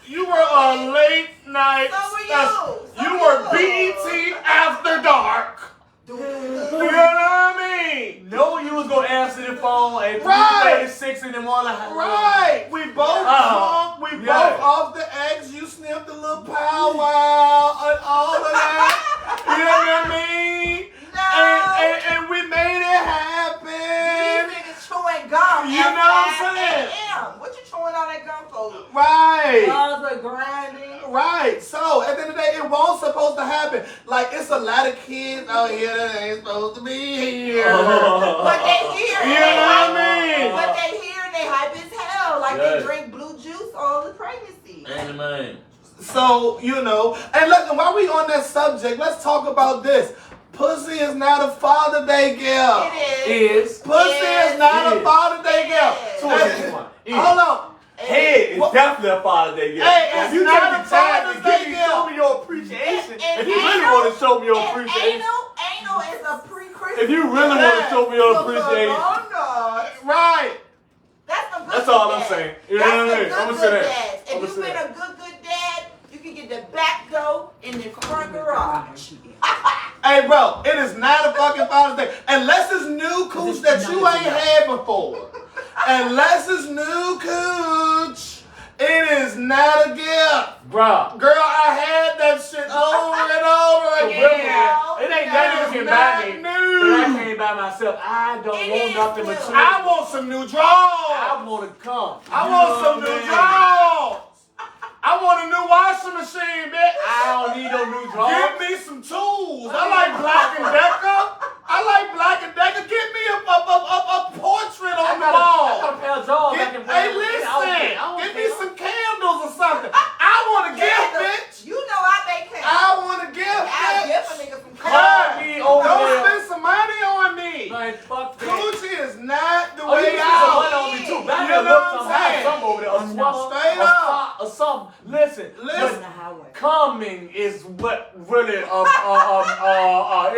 Speaker 1: You were a late night
Speaker 3: So were
Speaker 1: special.
Speaker 3: you. So
Speaker 1: You
Speaker 3: were
Speaker 1: were
Speaker 3: you.
Speaker 1: BET After Dark. You know what I mean?
Speaker 5: No, you was gonna answer the phone at
Speaker 1: Right.
Speaker 5: 3:36 in the morning.
Speaker 1: Right. We both drunk. We both off the eggs. You sniffed a little powwow and all of that. You know what I mean?
Speaker 3: No.
Speaker 1: And we made it happen.
Speaker 3: These niggas chewing gum.
Speaker 1: You know what I'm saying?
Speaker 3: What you chewing all that gum for?
Speaker 1: Right.
Speaker 3: Balls are grinding.
Speaker 1: Right. So at the end of the day, it wasn't supposed to happen. Like it's a lot of kids out here that ain't supposed to be here.
Speaker 3: But they hear
Speaker 1: You
Speaker 3: it.
Speaker 1: know what I mean?
Speaker 3: But they hear it, they hype as hell. Like
Speaker 5: Yes.
Speaker 3: they drink blue juice all the pregnancy.
Speaker 5: Amen.
Speaker 1: So, you know, and look, while we on that subject, let's talk about this. Pussy is not a Father Day gift.
Speaker 3: It is.
Speaker 5: Is.
Speaker 1: Pussy is not a Father Day gift.
Speaker 3: It
Speaker 5: is.
Speaker 1: Hold on.
Speaker 5: Head is definitely a Father Day gift.
Speaker 1: Hey, it's
Speaker 5: if you
Speaker 1: not
Speaker 5: take
Speaker 1: a
Speaker 5: the time
Speaker 1: Father's
Speaker 5: to
Speaker 1: Day
Speaker 5: give me,
Speaker 1: gift.
Speaker 5: show me your appreciation,
Speaker 3: And
Speaker 5: if you really
Speaker 3: anal-
Speaker 5: want to show me your
Speaker 3: and
Speaker 5: appreciation,
Speaker 3: Anal is a pre-Christmas.
Speaker 5: if you really want to show me your appreciation,
Speaker 1: Right.
Speaker 3: That's the good
Speaker 5: that's all I'm
Speaker 3: dad.
Speaker 5: saying. You know
Speaker 3: That's
Speaker 5: what I
Speaker 3: the
Speaker 5: mean? I'm
Speaker 3: good
Speaker 5: gonna say that.
Speaker 3: dad. If
Speaker 5: I'ma
Speaker 3: you've
Speaker 5: say
Speaker 3: been
Speaker 5: that.
Speaker 3: a good dad, you can get the back door in the front garage.
Speaker 1: Hey, bro, it is not a fucking Father's Day. Unless it's new cooch that you ain't had before. Unless it's new cooch, it is not a gift.
Speaker 5: Bro.
Speaker 1: Girl, I had that shit over and over again.
Speaker 5: It ain't that you can buy me.
Speaker 1: New.
Speaker 5: And I can't buy myself. I don't
Speaker 3: It
Speaker 5: want
Speaker 3: is
Speaker 5: nothing
Speaker 3: new.
Speaker 5: but
Speaker 1: I want some new
Speaker 5: I
Speaker 1: drawers.
Speaker 5: want to come.
Speaker 1: I
Speaker 5: You
Speaker 1: want
Speaker 5: know
Speaker 1: some
Speaker 5: what I
Speaker 1: new
Speaker 5: mean?
Speaker 1: drawers. I want a new washing machine, bitch.
Speaker 5: I don't need no new drawers.
Speaker 1: Give me some tools. I like Black and Decker. I like Black and Decker. Give me a portrait on the
Speaker 5: I
Speaker 1: wall.
Speaker 5: got a pair of drawers I can
Speaker 1: Hey,
Speaker 5: wear.
Speaker 1: listen. Give me some candles or something. I want a gift, bitch.
Speaker 3: You know I make him.
Speaker 1: I want a gift,
Speaker 3: I give a
Speaker 1: bitch.
Speaker 3: nigga some
Speaker 5: Call
Speaker 1: Yeah.
Speaker 5: me over
Speaker 1: Don't
Speaker 5: there.
Speaker 1: spend some money on me.
Speaker 5: Man, fuck that.
Speaker 1: Coochie is not the
Speaker 5: Oh, you
Speaker 1: way
Speaker 5: can spend some
Speaker 1: out.
Speaker 5: money on me too. Back
Speaker 1: You
Speaker 5: there,
Speaker 1: know
Speaker 5: look
Speaker 1: what I'm
Speaker 5: some high,
Speaker 1: saying?
Speaker 5: something over there. A swallow,
Speaker 1: Straight
Speaker 5: a
Speaker 1: up.
Speaker 5: sock, or something. Listen.
Speaker 1: Listen.
Speaker 5: Coming is what really, you know what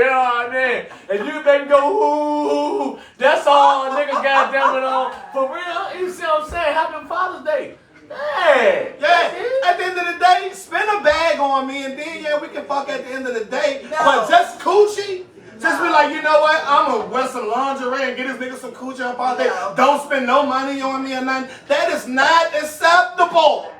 Speaker 5: I mean? And you make me go, ooh, that's all a nigga goddamn it on. For real, you see what I'm saying? Happy Father's Day. Hey.
Speaker 1: Yeah, at the end of the day, spend a bag on me and then, yeah, we can fuck at the end of the day.
Speaker 3: No.
Speaker 1: But just coochie, just be like, you know what? I'm going to wear some lingerie and get this nigga some coochie on Father's Day.
Speaker 3: No.
Speaker 1: Don't spend no money on me or nothing. That is not acceptable.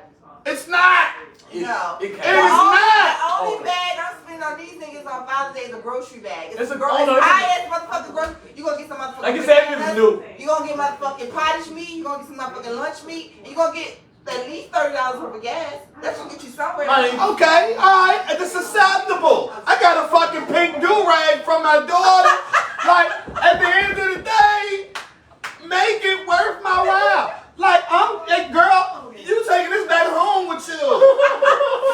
Speaker 1: It's not.
Speaker 3: No.
Speaker 5: It
Speaker 1: It
Speaker 5: can't.
Speaker 1: is not.
Speaker 3: The only bag I'm spending on these niggas on Father's Day is a grocery bag.
Speaker 5: It's a-
Speaker 3: grocery.
Speaker 5: oh, no, it's a-
Speaker 3: High-ass motherfucking grocery. You gonna get some motherfucking
Speaker 5: Like you said, it was
Speaker 3: bananas,
Speaker 5: new.
Speaker 3: you gonna get motherfucking pottage meat. You gonna get some motherfucking lunch meat. And you gonna get at least $30 worth of gas. That should get you somewhere.
Speaker 5: Money.
Speaker 1: Okay, all right, it's acceptable. I got a fucking pink do-rag from my daughter. Like, at the end of the day, make it worth my while. Like, hey, girl, you taking this back home with you.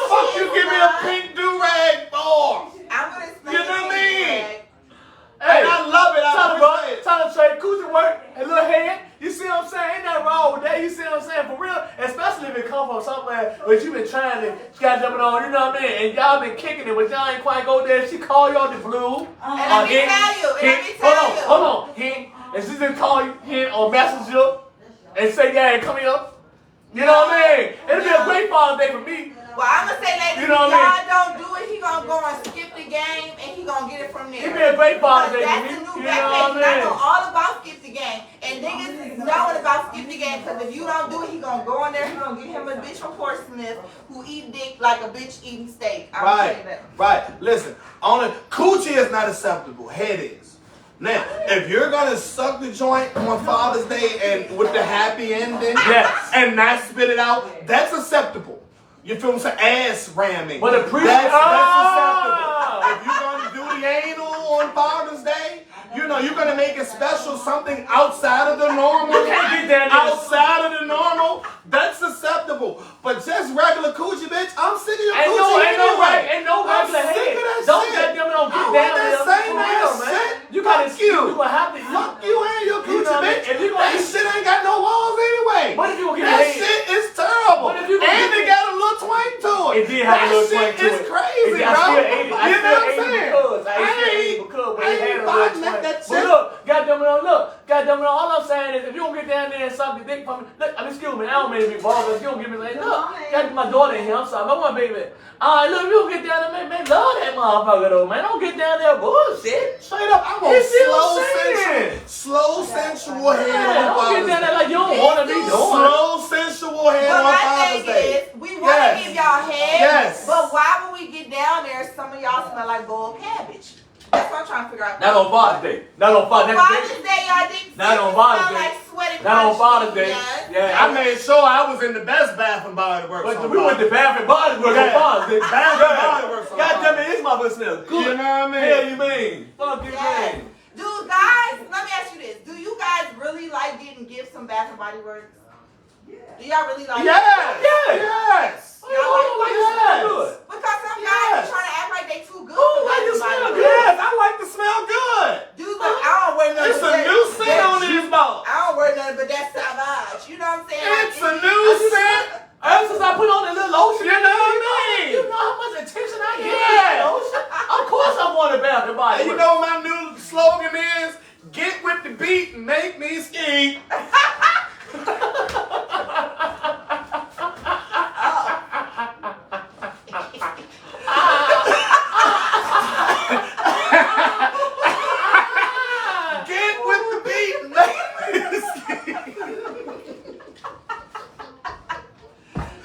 Speaker 1: Fuck you, give me a pink do-rag for.
Speaker 3: I'm gonna explain
Speaker 1: You know what I
Speaker 3: to you,
Speaker 1: mean?
Speaker 3: Greg.
Speaker 5: Hey,
Speaker 1: And I love it.
Speaker 5: Trying to trade coochie work and little head. You see what I'm saying? Ain't nothing wrong with that. You see what I'm saying? For real, especially if it come from somewhere where you been trying to goddamn it on, you know what I mean? And y'all been kicking it, but y'all ain't quite go there. She call y'all the blue.
Speaker 3: And let me tell you,
Speaker 5: Hold on. and she just call him or message you and say, yeah, come here. You know what I mean? It'll be a great Father's Day for me.
Speaker 3: Well, I'm gonna say, ladies,
Speaker 5: You know
Speaker 3: if
Speaker 5: what I
Speaker 3: y'all don't do it, he gonna go and skip the game and he gonna get it from there.
Speaker 5: It'll be a great Father's Day for
Speaker 3: That's
Speaker 5: me.
Speaker 3: the new
Speaker 5: You
Speaker 3: back
Speaker 5: know
Speaker 3: page.
Speaker 5: what
Speaker 3: I
Speaker 5: I
Speaker 3: know
Speaker 5: mean?
Speaker 3: all about skip the game. And niggas is knowing about skip the game because if you don't do it, he gonna go in there, he gonna get him a bitch from Portsmouth who eat dick like a bitch eating steak. I'm gonna tell you that.
Speaker 1: Right. Listen, only coochie is not acceptable. Head is. Now, if you're gonna suck the joint on Father's Day and with the happy ending,
Speaker 5: Yes.
Speaker 1: and not spit it out, that's acceptable. You feel me? Saying ass ramming.
Speaker 5: But the priest,
Speaker 1: that's acceptable. If you're gonna do the anal on Father's Day, you know you're gonna make it special, something outside of the normal.
Speaker 5: You can't get that
Speaker 1: outside of the normal. That's acceptable. But just regular coochie, bitch, I'm sick of your coochie anyway.
Speaker 5: Ain't no regular
Speaker 1: I'm sick of that
Speaker 5: head. Don't
Speaker 1: shit.
Speaker 5: get them don't
Speaker 1: I
Speaker 5: get
Speaker 1: want
Speaker 5: down
Speaker 1: that
Speaker 5: there.
Speaker 1: same
Speaker 5: For
Speaker 1: ass
Speaker 5: real, man.
Speaker 1: shit.
Speaker 5: You gotta
Speaker 1: Fuck you.
Speaker 5: You gonna have to.
Speaker 1: Fuck you and your
Speaker 5: You
Speaker 1: coochie,
Speaker 5: know what I mean?
Speaker 1: bitch.
Speaker 5: If you gonna
Speaker 1: That shit ain't got no walls anyway.
Speaker 5: What if you gonna get
Speaker 1: that
Speaker 5: a head?
Speaker 1: shit is terrible.
Speaker 5: What if you gonna
Speaker 1: and
Speaker 5: get
Speaker 1: it got a little twang to it.
Speaker 5: It did have a little twang to
Speaker 1: That shit
Speaker 5: it.
Speaker 1: is crazy,
Speaker 5: I
Speaker 1: bro.
Speaker 5: still ate it. I
Speaker 1: You know
Speaker 5: still
Speaker 1: what I'm
Speaker 5: ate it
Speaker 1: saying?
Speaker 5: because I still ate it because, but it had a little twang.
Speaker 1: That
Speaker 5: But
Speaker 1: shit.
Speaker 5: look, goddamn it, all I'm saying is if you don't get down there and suck the dick from me, look, I mean, excuse me, I don't mean to be bald, but if you don't give me like, look, got my daughter in here, I'm sorry, my one baby. Alright, look, if you don't get down there, man, love that motherfucker though, man. Don't get down there bullshit.
Speaker 1: Straight up, I want
Speaker 5: You see what I'm saying?
Speaker 1: slow sensual head
Speaker 5: Yeah,
Speaker 1: on
Speaker 5: don't get
Speaker 1: Father's
Speaker 5: down there
Speaker 1: Day.
Speaker 5: like you don't want to be doing.
Speaker 1: Slow sensual head
Speaker 3: But
Speaker 1: on
Speaker 3: my
Speaker 1: Father's
Speaker 3: thing
Speaker 1: Day.
Speaker 3: is, we want to give y'all head,
Speaker 1: Yes.
Speaker 3: but why when we get down there, some of y'all smell like boiled cabbage? That's what I'm trying to figure out.
Speaker 5: Not on Father's Day. Not on Father's Day.
Speaker 3: Father's Day, y'all think
Speaker 5: Not on Father's Day.
Speaker 3: like sweaty
Speaker 5: Not on
Speaker 3: punch
Speaker 5: Father's Day.
Speaker 3: yes.
Speaker 5: Yeah.
Speaker 1: I made sure I was in the best Bath and Body Works.
Speaker 5: But
Speaker 1: on
Speaker 5: we went to
Speaker 1: Father's Day.
Speaker 5: Bath and Body Works on Father's Day.
Speaker 1: Bath and Body Works on
Speaker 5: God damn
Speaker 1: Father's
Speaker 5: it, this motherfucker smells good.
Speaker 1: You know what I mean?
Speaker 5: Hell you mean? Fuck you
Speaker 3: Yes.
Speaker 5: mean?
Speaker 3: Dude, guys, let me ask you this. Do you guys really like getting gifts from Bath and Body Works? Do y'all really like
Speaker 1: Yes.
Speaker 5: Yes.
Speaker 1: Yes.
Speaker 5: Oh, you don't like to smell good.
Speaker 3: Because some guys are trying to act like they too good
Speaker 5: Oh,
Speaker 3: for
Speaker 5: like
Speaker 3: Bath
Speaker 5: to
Speaker 3: and Body
Speaker 5: smell
Speaker 3: Works.
Speaker 5: good.
Speaker 1: Yes, I like to smell good.
Speaker 3: Dude, like, I don't wear nothing
Speaker 1: It's
Speaker 3: but
Speaker 1: a new scent on
Speaker 3: that-
Speaker 1: these balls.
Speaker 3: I don't wear nothing but that Savage. You know what I'm saying?
Speaker 1: It's a new scent.
Speaker 5: Ever since I put on that little lotion,
Speaker 1: You know what I mean?
Speaker 5: You know how much attention I get.
Speaker 1: Yeah.
Speaker 5: Of course I want a Bath and Body
Speaker 1: And you
Speaker 5: Works.
Speaker 1: know what my new slogan is? Get with the beat and make me ski. Get with the beat and make me ski.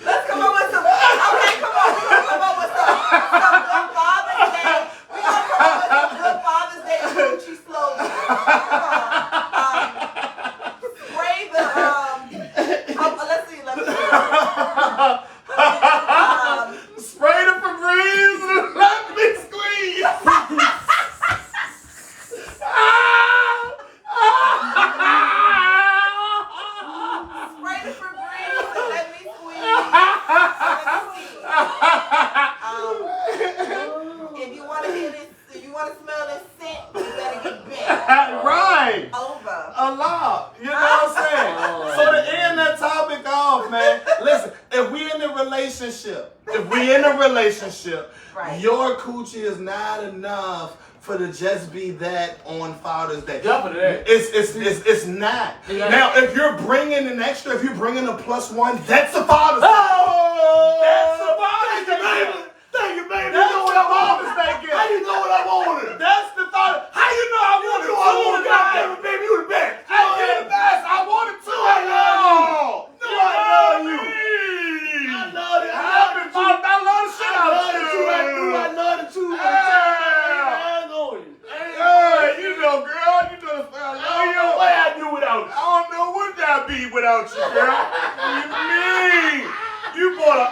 Speaker 3: Let's come up with some. Okay, come on. We're gonna come up with some good Father's Day. We're gonna come up with some good Father's Day coochie slogans. Spray the let's see.
Speaker 1: Spray the Febreze and let me squeeze.
Speaker 3: Spray the Febreze and let me squeeze. If you want to hear this, if you want to smell this scent, you better get bent
Speaker 1: Right.
Speaker 3: over.
Speaker 1: Allah. You know what I'm saying? So to end that topic off, man, listen, if we in a relationship,
Speaker 3: Right.
Speaker 1: your coochie is not enough for to just be that on Father's Day.
Speaker 5: Definitely.
Speaker 1: It's not.
Speaker 5: Yeah.
Speaker 1: Now, if you're bringing an extra, if you're bringing a +1, that's a Father's Day.
Speaker 5: Oh!
Speaker 1: That's a Father's Day, baby.
Speaker 5: Thank you, baby.
Speaker 1: That's what I wanted.
Speaker 5: How you know what I wanted?
Speaker 1: That's the Father. How you know I wanted
Speaker 5: You know I wanted,
Speaker 1: two,
Speaker 5: goddamn
Speaker 1: guys?
Speaker 5: it, baby. You the best.
Speaker 1: I did the best. I wanted two.
Speaker 5: I love you.
Speaker 1: No,
Speaker 5: I love you.
Speaker 1: I
Speaker 5: I love it.
Speaker 1: I love it. I love the shit out of you.
Speaker 5: I love the two.
Speaker 1: Yeah.
Speaker 5: on you.
Speaker 1: Yeah, you know, girl, you know, I
Speaker 5: I
Speaker 1: love
Speaker 5: don't
Speaker 1: you.
Speaker 5: know what I do without you.
Speaker 1: I don't know what I'd be without you, girl. You mean? You bought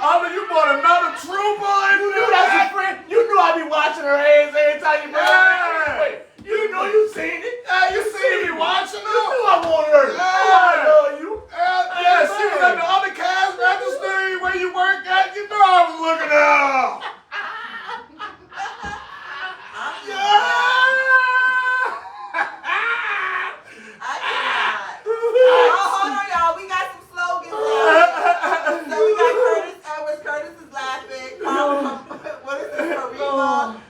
Speaker 1: another trooper and
Speaker 5: You knew that's your friend. You knew I'd be watching her hands every time you brought her.
Speaker 1: Yeah.
Speaker 5: You know you seen it.
Speaker 1: You see me watching
Speaker 5: You
Speaker 1: her?
Speaker 5: knew I wanted her.
Speaker 1: Yeah.
Speaker 5: I love you.
Speaker 1: Yeah, she was at the other cash register where you work at. You know I was looking at her.
Speaker 3: I cannot. Hold on, y'all. We got some slogans now. So we got Curtis Edwards. Curtis is laughing. What is this? Karima.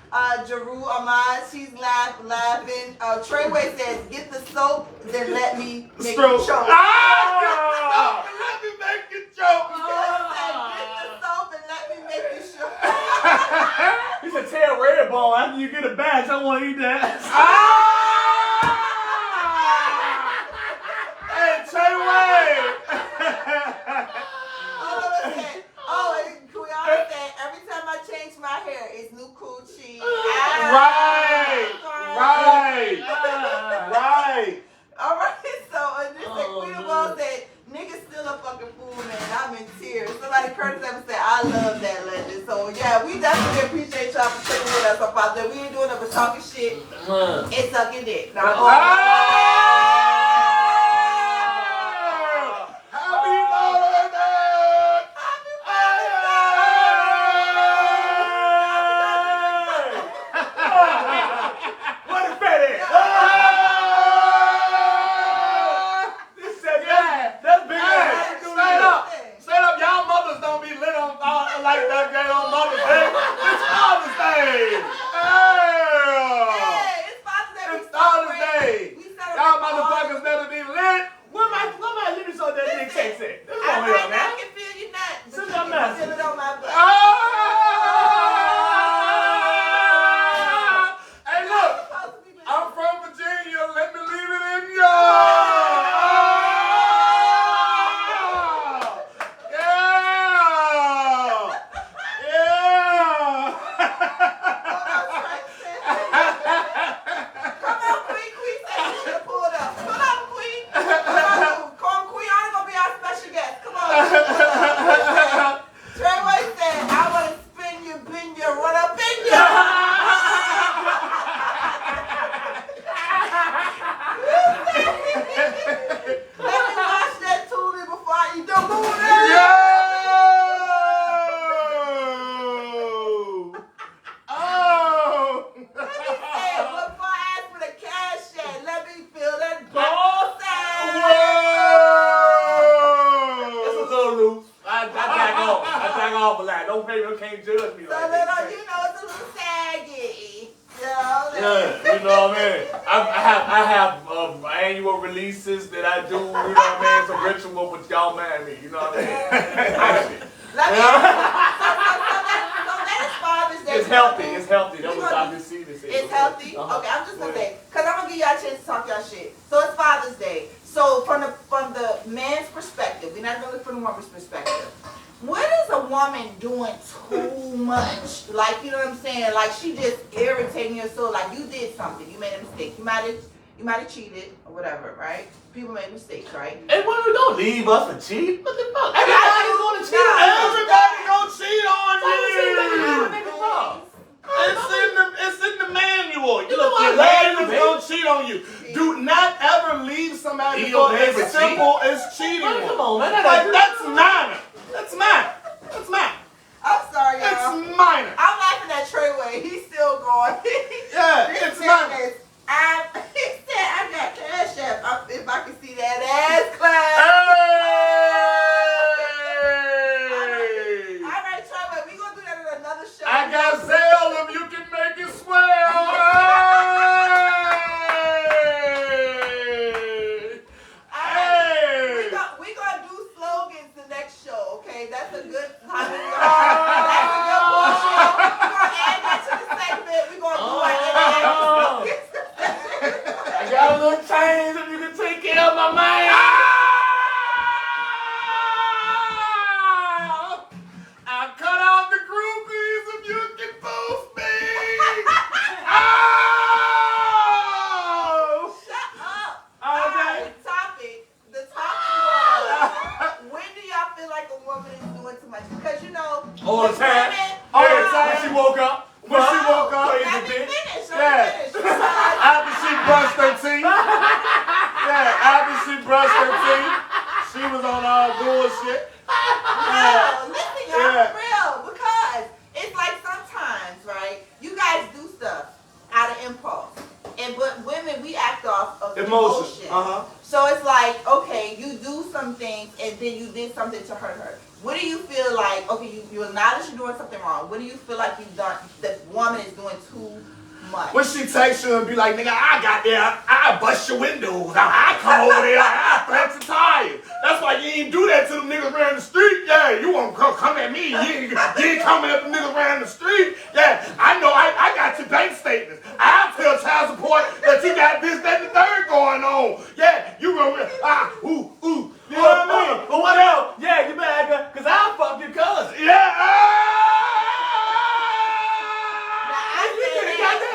Speaker 3: Jeru Ahmad, she's laughing. Treyway says, get the soap, then let me make you choke.
Speaker 1: Ah! Let me make you choke.
Speaker 3: Get the soap and let me make you choke.
Speaker 5: He said, tell Red Ball, after you get a batch, I want to eat that.
Speaker 1: Hey, Treyway.
Speaker 3: And Kuyana said, every time I change my hair, it's new coochie.
Speaker 1: Right. All right,
Speaker 3: so this Queen Ball said, niggas still a fucking fool, man. I'm in tears. Somebody Curtis ever said, I love that legend. So yeah, we definitely appreciate y'all for sticking with us about that. We ain't doing it but talking shit and sucking dick. Now,
Speaker 5: annual releases that I do, you know what I mean? It's a ritual, but y'all mind me, you know what I mean? It's healthy, it's healthy. That was Dr. C to say.
Speaker 3: It's healthy? Okay, I'm just gonna say, because I'm gonna give y'all a chance to talk y'all shit. So it's Father's Day. So from the man's perspective, we're not really from the woman's perspective. What is a woman doing too much? Like, you know what I'm saying? Like, she just irritating your soul. Like, you did something. You made a mistake. You might have cheated or whatever, right? People make mistakes, right?
Speaker 5: Hey, women, don't leave us for cheat. What the fuck? Everybody's gonna cheat.
Speaker 1: Everybody gonna cheat on you. It's in the manual. You know what? Ladies gonna cheat on you. Do not ever leave somebody for as simple as cheating.
Speaker 5: Come on, man.
Speaker 1: That's minor. That's minor. That's minor.
Speaker 3: I'm sorry, y'all.
Speaker 1: It's minor.
Speaker 3: I'm laughing at Treyway. He's still going.
Speaker 1: Yeah, it's minor.
Speaker 3: He said, I got Cash App. If I can see that ass clap.
Speaker 1: Hey!
Speaker 3: All right, Treyway, we're going to do that at another show.
Speaker 1: I got Zelle if you can make it swell. Hey!
Speaker 3: We're going to do slogans the next show, okay? That's a good time. That's a good portion. We're going to add that to the segment. We're going to do it.
Speaker 5: I got a little change if you can take care of my man.
Speaker 1: I cut off the groupies if you can boost me.
Speaker 3: Shut up.
Speaker 1: Okay.
Speaker 3: All right, the topic was, when do y'all feel like a woman is doing too much? Because, you know,
Speaker 5: All the time.
Speaker 1: All the time.
Speaker 5: When she woke up.
Speaker 3: Let me finish.
Speaker 1: After she brushed her teeth. Yeah, after she brushed her teeth, she was on all bullshit.
Speaker 3: No, listen, y'all, for real. Because it's like sometimes, right, you guys do stuff out of impulse. But women, we act off of emotion.
Speaker 1: Uh-huh.
Speaker 3: So it's like, okay, you do some things and then you did something to hurt her. What do you feel like? Okay, you acknowledge you're doing something wrong. What do you feel like you've done? The woman is doing too much.
Speaker 1: When she takes you and be like, nigga, I got there, I bust your windows, I come over there, I flat your tires. That's why you ain't do that to them niggas around the street. Yeah, you won't come at me. You ain't coming at the niggas around the street. Yeah, I know, I got your bank statements. I'll tell child support that you got this, that, and the third going on. Yeah, you gonna, ooh. You know what I mean?
Speaker 5: But what else? Yeah, you better, because I'll fuck your cousin.
Speaker 1: Yeah,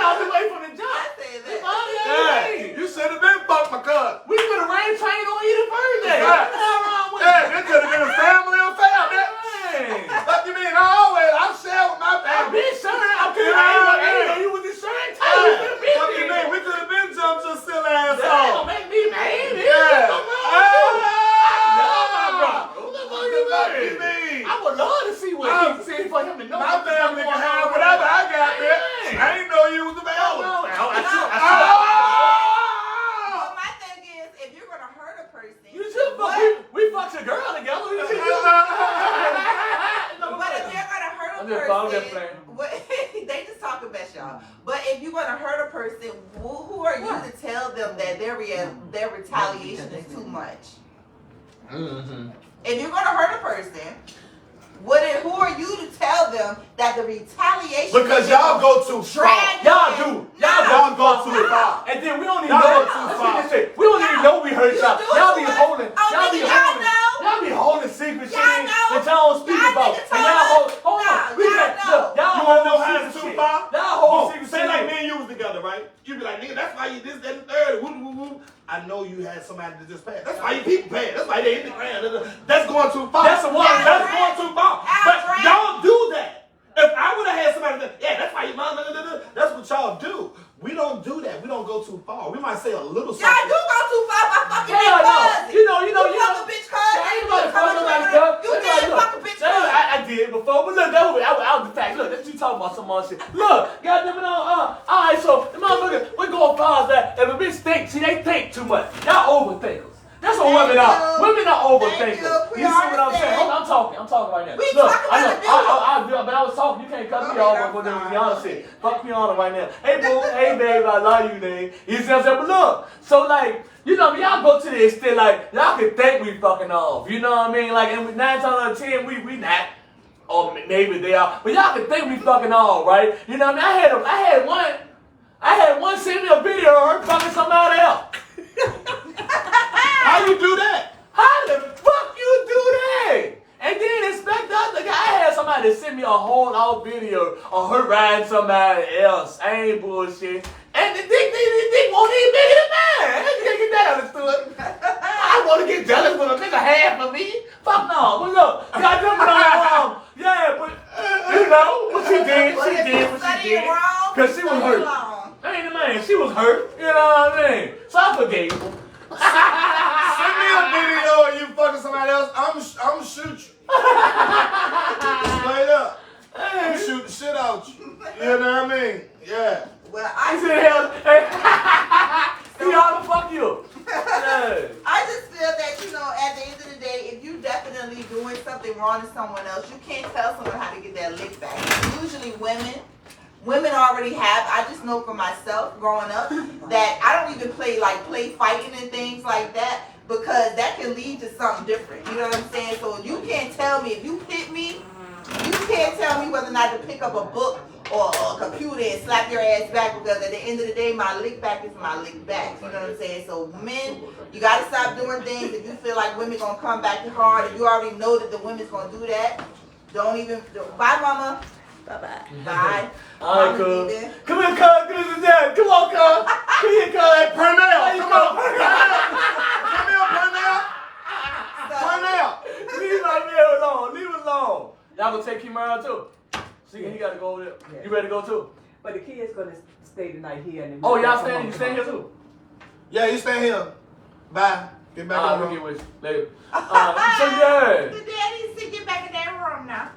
Speaker 5: Out the way from the job.
Speaker 1: yeah, you should have been fucked my cousin.
Speaker 5: We could have ran train on either birthday.
Speaker 1: Yeah.
Speaker 5: What's wrong with
Speaker 1: Yeah, this could have been a family affair, man.
Speaker 5: Hey.
Speaker 1: What you mean? I share with my
Speaker 5: I've
Speaker 1: family.
Speaker 5: been sharing. I didn't know you was in sharing too.
Speaker 1: What you mean? We could have been jumped your silly ass
Speaker 5: That
Speaker 1: off.
Speaker 5: don't make me mad.
Speaker 1: Yeah.
Speaker 5: What you mean? I would love to see what he's saying for him to know.
Speaker 1: My family can have whatever I got, bitch. I ain't know you was the bad one.
Speaker 3: Well, my thing is, if you're gonna hurt a person,
Speaker 5: You should fuck. We fucked your girl together.
Speaker 3: but if you're gonna hurt a person, they just talking about y'all. But if you're gonna hurt a person, who are you to tell them that their retaliation is too much?
Speaker 5: Mm-hmm.
Speaker 3: If you're gonna hurt a person, who are you to tell them that the retaliation?
Speaker 1: Because y'all go too far.
Speaker 5: Y'all do.
Speaker 1: Y'all go too far.
Speaker 5: And then we don't even
Speaker 1: Y'all
Speaker 5: know.
Speaker 1: go too far.
Speaker 5: We don't even know we hurt y'all. Y'all be holding. Y'all be holding secret shit that y'all don't speak about. And y'all hold on. Y'all
Speaker 1: You wanna know how
Speaker 5: hold
Speaker 1: it's
Speaker 5: secret
Speaker 1: too
Speaker 5: shit.
Speaker 1: far?
Speaker 5: Y'all hold secret
Speaker 1: Say
Speaker 5: shit.
Speaker 1: like me and you was together, right? You be like, nigga, that's why you this, that, and the third. Woo, woo, woo. I know you had somebody to just pass. That's why you people pass. That's why they in the ground. That's going too far.
Speaker 5: That's the one.
Speaker 1: That's going too far. But y'all do that. If I would have had somebody that, yeah, that's why you mom. That's what y'all do. We don't do that. We don't go too far. We might say a little something.
Speaker 3: Y'all do go too far by fucking
Speaker 5: Hell
Speaker 3: bitch
Speaker 5: no.
Speaker 3: cousin.
Speaker 5: You know.
Speaker 3: fuck a bitch cousin.
Speaker 5: I ain't about to fuck nobody, girl.
Speaker 3: You did fuck a bitch cousin.
Speaker 5: I did before, but look, that was the fact. Look, that's you talking about some more shit. Look, goddamn it, all right, so the motherfucker, we go as far as that. If a bitch think, see, they think too much. Y'all overthinkers. That's what women are. Women are overthinkers. You see what I'm saying? Hold on, I'm talking right now.
Speaker 3: We
Speaker 5: Look,
Speaker 3: talking
Speaker 5: I
Speaker 3: about
Speaker 5: know, but I was talking. You can't cut me off with Rihanna shit. Fuck Rihanna right now. Hey, boo. Hey, babe. I love you, babe. You see what I'm saying? But look, so like, you know, y'all go to the extent like y'all can think we fucking off. You know what I mean? Like, and 9 times out of 10, we not. Or maybe they are. But y'all can think we fucking off, right? You know what I mean? I had one send me a video of her fucking somebody else.
Speaker 1: How you do that?
Speaker 5: How the fuck you do that? And then expect the other guy. I had somebody send me a whole out video of her riding somebody else. I ain't bullshit. And the dick won't even make it a man. You can't get that understood. I want to get jealous with a nigga half of me. Fuck no. But look, goddamn it, yeah, but you know what she did. She did what she did. Cause she was hurt. I ain't the man. She was hurt. You know what I mean? So I forgave her.
Speaker 1: Send me a video of you fucking somebody else. I'm shoot you. Straight up. I'm shoot the shit out you. You know what I mean? Yeah.
Speaker 3: Well,
Speaker 5: I said, hell, see how the fuck you? Yeah.
Speaker 3: I just feel that, you know, at the end of the day, if you definitely doing something wrong to someone else, you can't tell someone how to get that lick back. Usually women already have. I just know for myself growing up that I don't even play fighting and things like that because that can lead to something different. You know what I'm saying? So you can't tell me if you hit me, you can't tell me whether or not to pick up a book or a computer and slap your ass back because at the end of the day, my lick back is my lick back. You know what I'm saying? So men, you gotta stop doing things. If you feel like women gonna come back hard, if you already know that the women's gonna do that, bye, mama.
Speaker 2: Bye-bye.
Speaker 3: Bye.
Speaker 5: All right, cuz. Come here, cuz. Give us a dad. Come on, cuz. Come here, cuz.
Speaker 1: Pernell.
Speaker 5: Come
Speaker 1: Come
Speaker 5: on.
Speaker 1: Pernell.
Speaker 5: Leave my man alone. Leave it alone. Y'all gonna take him around too? See, he gotta go over there.
Speaker 2: Yeah.
Speaker 5: You ready to go too?
Speaker 2: But the kid's gonna stay tonight here. And then
Speaker 5: Oh, y'all staying? You staying here too?
Speaker 1: Yeah, you stay here. Bye. Get back
Speaker 5: Alright,
Speaker 1: on
Speaker 5: we'll
Speaker 1: the
Speaker 5: get
Speaker 1: road.
Speaker 5: with you later. So yeah.
Speaker 3: The daddy's to get back in that room now.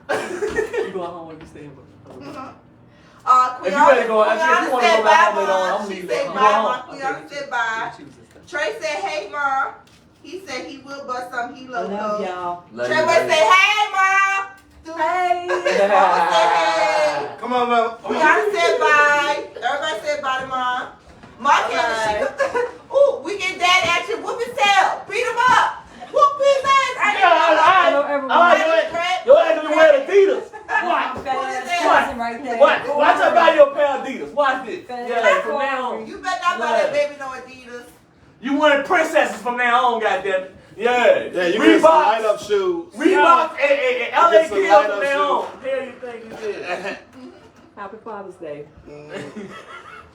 Speaker 2: You going home when you stay with
Speaker 5: If you ready to go, actually, if you want to go back home later on, I'm
Speaker 3: She
Speaker 5: leaving.
Speaker 3: said
Speaker 5: You
Speaker 3: bye,
Speaker 5: go home.
Speaker 3: Mom. Quiana said bye. Trey said, hey, Mom. He said he will bust some
Speaker 2: I
Speaker 3: helo.
Speaker 2: love y'all.
Speaker 3: Treyway say, hey, Mom.
Speaker 2: Hey.
Speaker 3: Mama say, hey.
Speaker 1: Come on, man.
Speaker 3: Rihanna said bye. Everybody said bye to Mom. Mom came and ooh, we get dad action. Whoop his tail. Beat him up. Whoop his ass.
Speaker 2: I know everyone.
Speaker 5: Your ass gonna wear Adidas. Watch. Watch her buy your pair of Adidas. Watch this. Yeah, from now on.
Speaker 3: You better not buy that baby no Adidas.
Speaker 5: You wanted princesses from now on, goddammit. Yeah.
Speaker 1: Yeah, you get some light up shoes.
Speaker 5: Reebok and LA
Speaker 1: Get some
Speaker 5: Kids
Speaker 1: light
Speaker 5: from
Speaker 1: up
Speaker 5: now on. Hell you think you did?
Speaker 2: Happy Father's Day.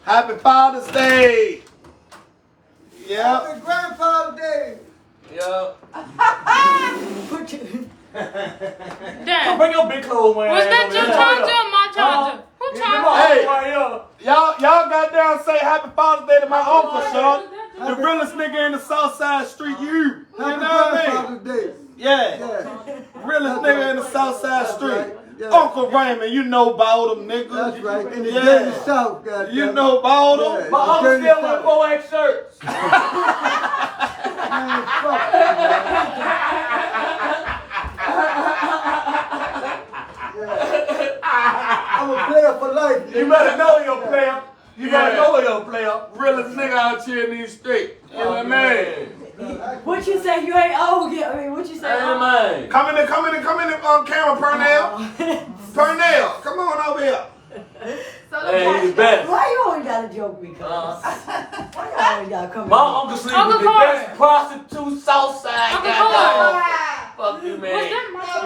Speaker 1: Happy Father's Day. Yeah.
Speaker 7: Happy Grandfather's Day.
Speaker 5: Yeah.
Speaker 2: Put your...
Speaker 5: Come
Speaker 8: Dad,
Speaker 5: bring your big clothes wearing.
Speaker 8: was that your charger or my charger? Who charger?
Speaker 1: Hey. Y'all got down say Happy Father's Day to my uncle, son. The realest nigga in the South Side Street, you. You know what I mean?
Speaker 7: Grandfather's Day.
Speaker 1: Yeah.
Speaker 7: Yeah.
Speaker 1: Realest nigga in the South Side Street.
Speaker 7: right. Yeah.
Speaker 1: Uncle Raymond, you know about them niggas.
Speaker 7: That's right. In the
Speaker 1: Yeah.
Speaker 7: dirty South, goddamn.
Speaker 1: You know about them.
Speaker 7: Yeah.
Speaker 5: My uncle
Speaker 7: Dirty
Speaker 5: still wear
Speaker 7: South.
Speaker 5: 4X shirts.
Speaker 7: Man, fuck you, I'm a player for life.
Speaker 5: You better know your player. You better know your player.
Speaker 1: Realest nigga out here in these streets. You know what I mean?
Speaker 2: What you say? You ain't old yet. I mean, what you say?
Speaker 5: Hey, man.
Speaker 1: Come in, camera, Pernell. Pernell, come on over here.
Speaker 5: Hey, he's the best.
Speaker 2: Why you always gotta joke me, cuz? Why you always gotta come
Speaker 5: My uncle sleep with the best prostitute Southside
Speaker 8: Uncle
Speaker 5: guy. Fuck you, man.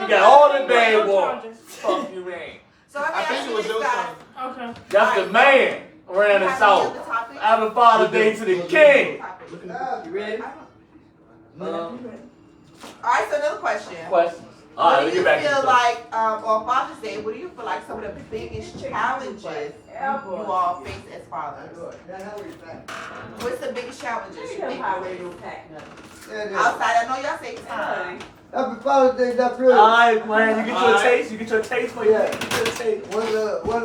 Speaker 5: You got all the bad ones. Fuck you, man.
Speaker 3: So let me
Speaker 1: I
Speaker 3: ask
Speaker 1: think
Speaker 3: you
Speaker 1: it was
Speaker 3: this,
Speaker 1: your
Speaker 3: guys.
Speaker 1: son.
Speaker 8: Okay.
Speaker 5: That's the man around the South. Happy Father's Day to the king.
Speaker 2: You ready?
Speaker 3: Alright, so another question.
Speaker 5: Questions.
Speaker 3: What
Speaker 5: Alright,
Speaker 3: do
Speaker 5: let's
Speaker 3: you
Speaker 5: get back to
Speaker 3: feel
Speaker 5: the
Speaker 3: like on Father's Day, what do you feel like some of the biggest challenges you all face as fathers? What's the biggest challenges you think you face? Outside, I know y'all say time.
Speaker 7: Happy Father's Day, that's real.
Speaker 5: Alright, man, you get your taste. You get your taste for you.
Speaker 7: Yeah.
Speaker 5: Get your taste.
Speaker 7: One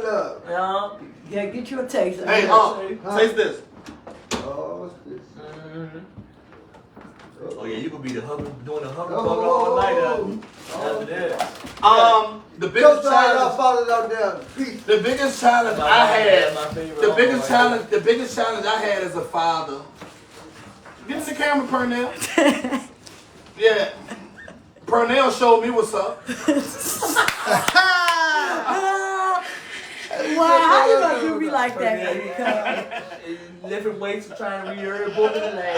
Speaker 7: love.
Speaker 5: Yeah.
Speaker 2: Yeah, get you a taste.
Speaker 1: Hey, taste this.
Speaker 7: Oh, what's this?
Speaker 5: Oh yeah, you could be doing the hugger all night after that.
Speaker 1: The biggest challenge.
Speaker 7: fathers out there. Peace.
Speaker 1: The biggest challenge I had.
Speaker 5: My favorite
Speaker 1: The biggest
Speaker 5: uncle right
Speaker 1: challenge. The biggest challenge I had as a father. Get in the camera, Pernell. Yeah. Pernell showed me what's up.
Speaker 2: Why? How you gonna do me like that, baby?
Speaker 5: there. Lifting weights and trying to read every book in the language.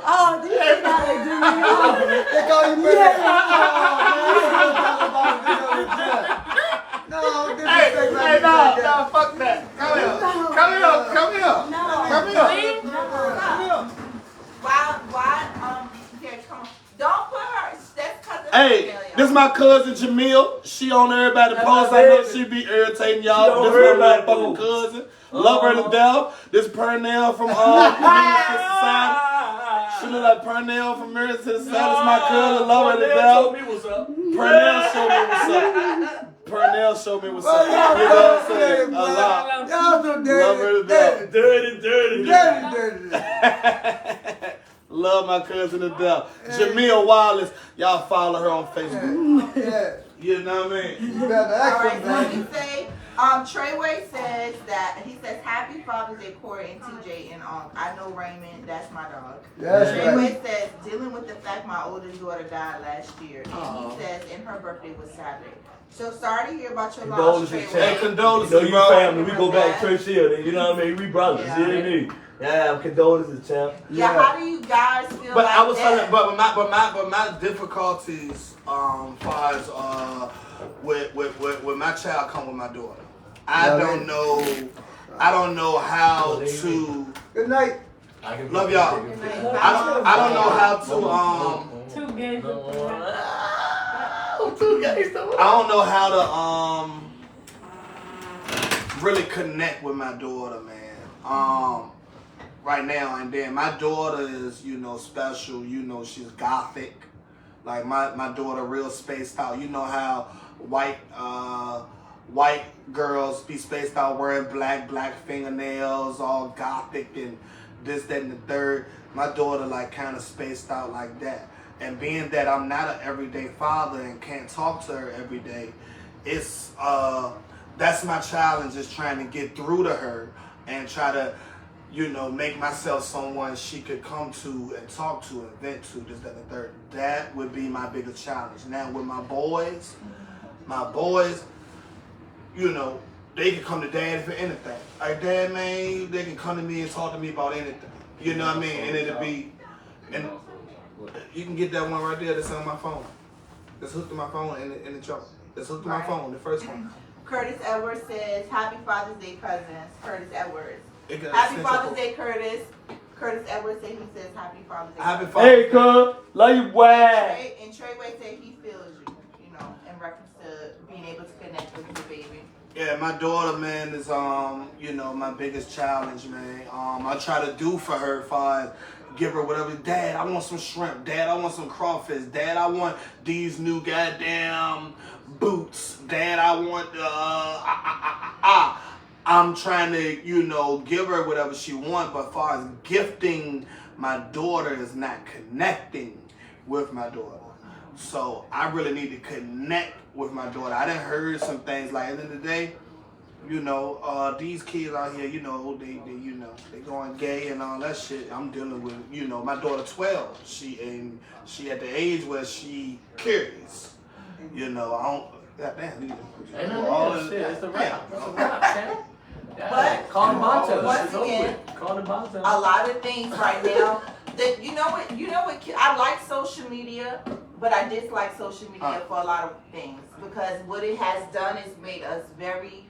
Speaker 2: Oh, this is how they do me.
Speaker 7: They call you No, this
Speaker 1: Hey,
Speaker 7: is
Speaker 1: hey, no, fuck that. Come here.
Speaker 3: Why, yeah, come on. Don't put her, that's cousin.
Speaker 1: Hey, this is my cousin Jamil. She on everybody post. I know she be irritating y'all. This is my fucking cousin. Love her to death. This Pernell from Community Society. She look like Pernell from Mirror to the Side. This my cousin. Love her to death. Pernell showed me what's up. Pernell showed me what's up. You know what I'm saying? A lot.
Speaker 7: Y'all so dirty.
Speaker 1: Love her to death.
Speaker 7: Dirty.
Speaker 1: Love my cousin to death. Jamil Wallace. Y'all follow her on Facebook.
Speaker 7: Yeah.
Speaker 1: You know what I mean?
Speaker 7: You better ask
Speaker 3: Alright,
Speaker 7: him,
Speaker 3: so let me
Speaker 7: man.
Speaker 3: say, Treyway says that, he says, Happy Father's Day, Corey and TJ and I know Raymond, that's my dog.
Speaker 7: That's right.
Speaker 3: Treyway says, dealing with the fact my oldest daughter died last year. And he says, and her birthday was Saturday. So sorry to hear about your loss,
Speaker 5: Condolences,
Speaker 3: Treyway.
Speaker 1: Hey, condolences,
Speaker 5: You know, you
Speaker 1: bro.
Speaker 5: family. We go back to church here. You know what I mean? We brothers.
Speaker 3: Yeah.
Speaker 5: You know what I mean? Yeah, condolences, champ.
Speaker 3: Yeah, how do you guys feel
Speaker 1: But
Speaker 3: like
Speaker 1: I was
Speaker 3: that?
Speaker 1: telling, but my difficulties, far as with my child come with my daughter. I don't know how to.
Speaker 7: Good night.
Speaker 1: Love y'all. I don't know how to
Speaker 8: Too gay.
Speaker 1: I don't know how to really connect with my daughter, man. Right now, and then my daughter is, special. She's gothic. Like my daughter, real spaced out. You know how white girls be spaced out wearing black fingernails, all gothic, and this, that, and the third. My daughter like kind of spaced out like that. And being that I'm not an everyday father and can't talk to her every day, it's that's my challenge, is trying to get through to her and try to, you know, make myself someone she could come to and talk to and vent to, this, that, and the third. That would be my biggest challenge. Now with my boys, you know, they can come to Dad for anything. Like, Dad, man, they can come to me and talk to me about anything. You know what I mean? And it'll be, and you can get that one right there that's on my phone. That's hooked to my phone in the truck. That's hooked to my phone, the first one.
Speaker 3: Curtis Edwards says, Happy Father's Day, cousins. Curtis Edwards. Happy Father's Day, Curtis. Curtis Edwards said he says Happy Father's Day.
Speaker 1: Happy Father's Day.
Speaker 5: Hey, cuz, love you, boy.
Speaker 3: And Treyway said he feels you know, in reference to being able to connect with your baby.
Speaker 1: Yeah, my daughter, man, is you know, my biggest challenge, man. I try to do for her as far as give her whatever. Dad, I want some shrimp. Dad, I want some crawfish. Dad, I want these new goddamn boots. Dad, I want I'm trying to, you know, give her whatever she wants, but as far as gifting, my daughter is not connecting with my daughter. So I really need to connect with my daughter. I done heard some things like, at the end of the day, you know, these kids out here, you know, they you know, they going gay and all that shit. I'm dealing with, you know, my daughter 12. She at the age where she curious. You know, I don't. Goddamn,
Speaker 5: Ain't no shit. It's a rap. It's a rap, man.
Speaker 3: But
Speaker 5: call the bartender.
Speaker 3: once again,
Speaker 5: call the bartender.
Speaker 3: a lot of things right now. That you know what I like social media, but I dislike social media for a lot of things, because what it has done is made us very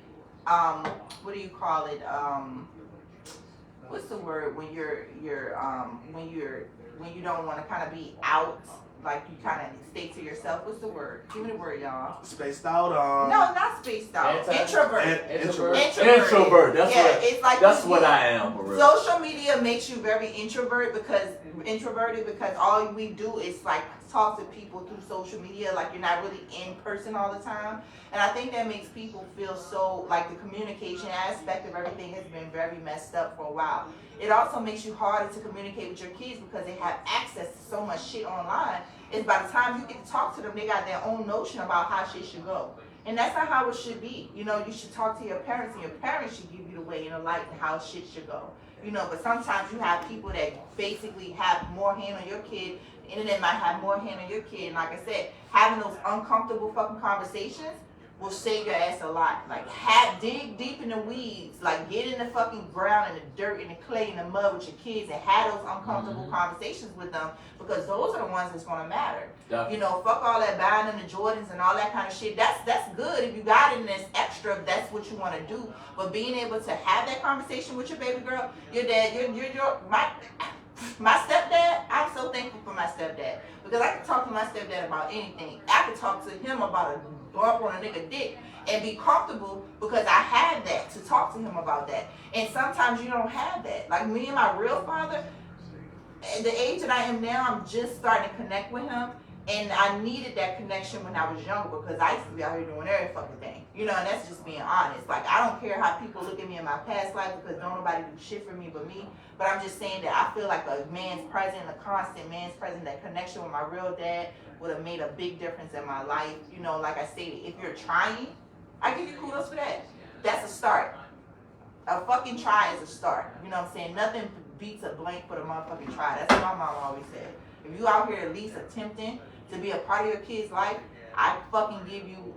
Speaker 3: what do you call it? What's the word when when you don't want to kind of be out, like you kind of stay to yourself. What's the word? Give me the word, y'all.
Speaker 1: Spaced out.
Speaker 3: No, not spaced out. Introvert.
Speaker 5: Introvert. That's
Speaker 3: it's like
Speaker 5: that's what I am for real.
Speaker 3: Social media makes you very introverted because all we do is like talk to people through social media. Like, you're not really in person all the time, and I think that makes people feel so like the communication aspect of everything has been very messed up for a while. It also makes you harder to communicate with your kids because they have access to so much shit online. Is by the time you get to talk to them, they got their own notion about how shit should go. And that's not how it should be. You know, you should talk to your parents, and your parents should give you the way and the light and how shit should go. You know, but sometimes you have people that basically have more hand on your kid. The internet might have more hand on your kid. And like I said, having those uncomfortable fucking conversations will save your ass a lot. Like, dig deep in the weeds. Like, get in the fucking ground and the dirt and the clay and the mud with your kids and have those uncomfortable conversations with them, because those are the ones that's going to matter. Yeah. You know, fuck all that buying them the Jordans and all that kind of shit. That's good if you got it and it's extra, if that's what you want to do. But being able to have that conversation with your baby girl, your dad, my stepdad, I'm so thankful for my stepdad, because I can talk to my stepdad about anything. I can talk to him about a bump on a nigga dick and be comfortable, because I had that to talk to him about that. And sometimes you don't have that. Like me and my real father, at the age that I am now, I'm just starting to connect with him. And I needed that connection when I was younger, because I used to be out here doing every fucking thing. You know, and that's just being honest. Like, I don't care how people look at me in my past life, because don't nobody do shit for me but me. But I'm just saying that I feel like a man's presence, a constant man's presence, that connection with my real dad would have made a big difference in my life. You know, like I stated, if you're trying, I give you kudos for that. That's a start. A fucking try is a start. You know what I'm saying? Nothing beats a blank for the motherfucking try. That's what my mom always said. If you out here at least attempting to be a part of your kid's life, I fucking give you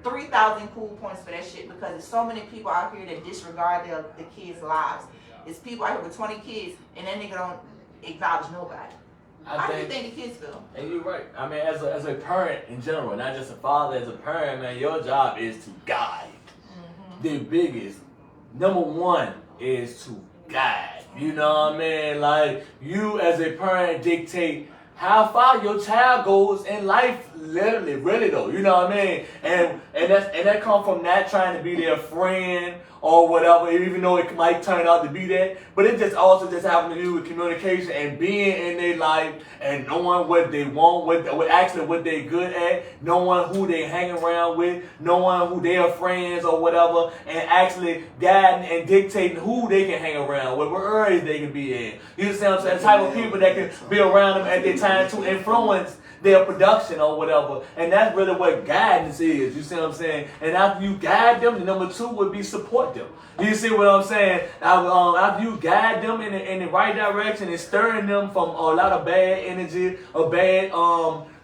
Speaker 3: 3,000 cool points for that shit, because there's so many people out here that disregard the kids' lives. There's people out here with 20 kids, and that nigga don't acknowledge nobody. How do you think the kids feel?
Speaker 5: And you're right. I mean, as a parent in general, not just a father, as a parent, man, your job is to guide. Mm-hmm. The biggest, number one, is to guide. You know what I mean? Like, you as a parent dictate how far your child goes in life, literally, really though. You know what I mean? And that comes from not trying to be their friend or whatever, even though it might turn out to be that. But it just also just having to do with communication and being in their life and knowing what they want, what they're good at, knowing who they hang around with, knowing who their friends or whatever, and actually guiding and dictating who they can hang around with, what areas they can be in. You see what I'm saying? The type of people that can be around them at their time to influence their production or whatever. And that's really what guidance is. You see what I'm saying? And after you guide them, the number 2 would be support them. You see what I'm saying? After you guide them in the right direction and stirring them from a lot of bad energy or bad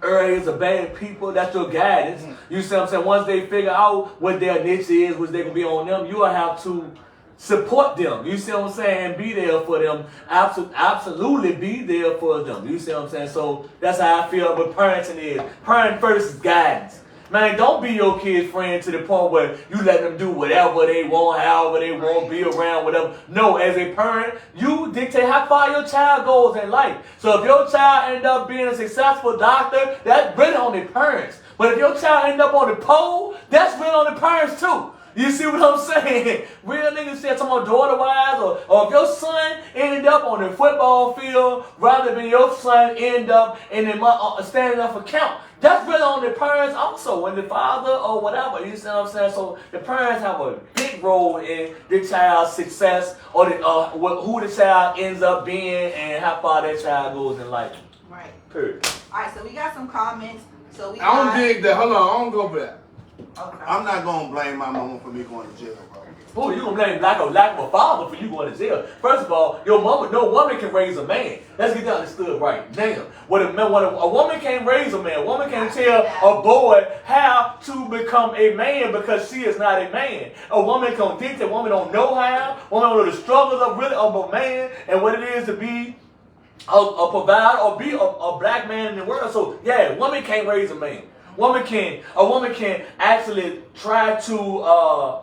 Speaker 5: areas of bad people, that's your guidance. You see what I'm saying? Once they figure out what their niche is, which they can be on them, you will have to support them. You see what I'm saying? And be there for them. Absolutely be there for them. You see what I'm saying? So that's how I feel with parenting is. Parent first is guidance. Man, don't be your kid's friend to the point where you let them do whatever they want, however they want, be around, whatever. No, as a parent, you dictate how far your child goes in life. So if your child end up being a successful doctor, that's really on the parents. But if your child end up on the pole, that's really on the parents too. You see what I'm saying? Real niggas say talking about daughter-wise, or if your son ended up on the football field rather than your son end up in the standing up for count. That's really on the parents also, and the father or whatever. You see what I'm saying? So the parents have a big role in the child's success or who the child ends up being and how far that child goes in life.
Speaker 3: Right.
Speaker 5: Period.
Speaker 3: All right, so we got some comments. So we
Speaker 9: I don't dig that. Hold on, I don't go for that.
Speaker 3: Okay.
Speaker 1: I'm not gonna blame my mama for me going to jail, bro.
Speaker 5: Oh, you gonna blame lack of a father for you going to jail? First of all, your mama, no woman can raise a man. Let's get that understood right now. When a woman can't raise a man, a woman can't tell a boy how to become a man because she is not a man. A woman can dictate. A woman don't know how. A woman don't know the struggles of a man and what it is to be a provider or be a black man in the world. So yeah, a woman can't raise a man. A woman can actually try to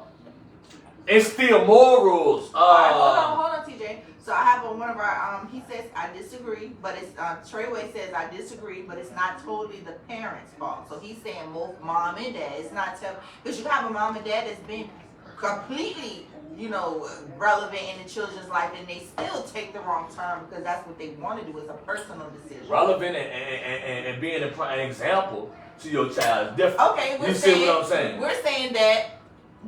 Speaker 5: instill morals.
Speaker 3: Hold on, TJ. So I have one of our, he says, I disagree, but it's, Treyway says, I disagree, but it's not totally the parents' fault. So he's saying both mom and dad. It's not, because you have a mom and dad that's been completely, relevant in the children's life, and they still take the wrong turn because that's what they want to do. It's a personal decision.
Speaker 5: Relevant and being an example to your child is different.
Speaker 3: Okay,
Speaker 5: you see what I'm saying?
Speaker 3: We're saying that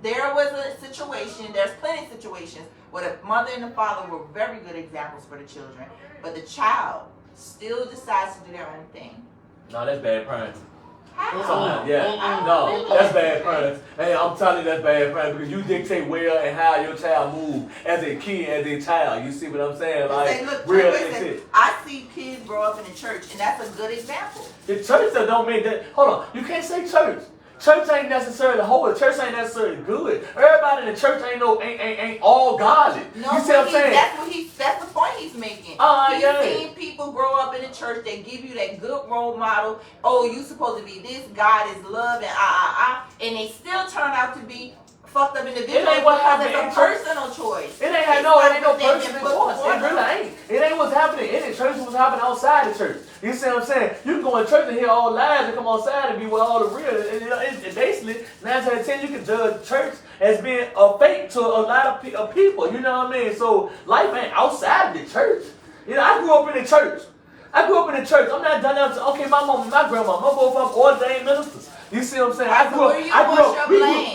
Speaker 3: there was a situation, there's plenty of situations where the mother and the father were very good examples for the children, but the child still decides to do their own thing.
Speaker 5: No, that's bad parenting.
Speaker 3: How?
Speaker 5: No, that's bad parenting. Hey, I'm telling you that's bad parenting because you dictate where and how your child moves as a kid, as a child. You see what I'm saying? Like,
Speaker 3: look,
Speaker 5: real
Speaker 3: listen, I see kids grow up in the church, and that's a good example.
Speaker 5: The church that don't mean that. Hold on, you can't say church. Church ain't necessarily holy. Church ain't necessarily good. Everybody in the church ain't all godly.
Speaker 3: No,
Speaker 5: you see what I'm saying?
Speaker 3: That's the point he's making.
Speaker 5: Yeah.
Speaker 3: He's seen people grow up in the church. They give you that good role model. Oh, you supposed to be this. God is love and and they still turn out to be fucked up individuals.
Speaker 5: It ain't what happened
Speaker 3: in
Speaker 5: in
Speaker 3: personal choice.
Speaker 5: It ain't no personal choice. It really ain't. It ain't what's happening in the church. What's happening outside the church. You see what I'm saying? You can go in church and hear all lies and come outside and be with all the real. It's basically 9 out of 10 you can judge church as being a fake to a lot of people. You know what I mean? So life ain't outside the church. I grew up in the church. I'm not done up to, okay, my mom, my grandma, my both of them ordained ministers. You see what I'm saying?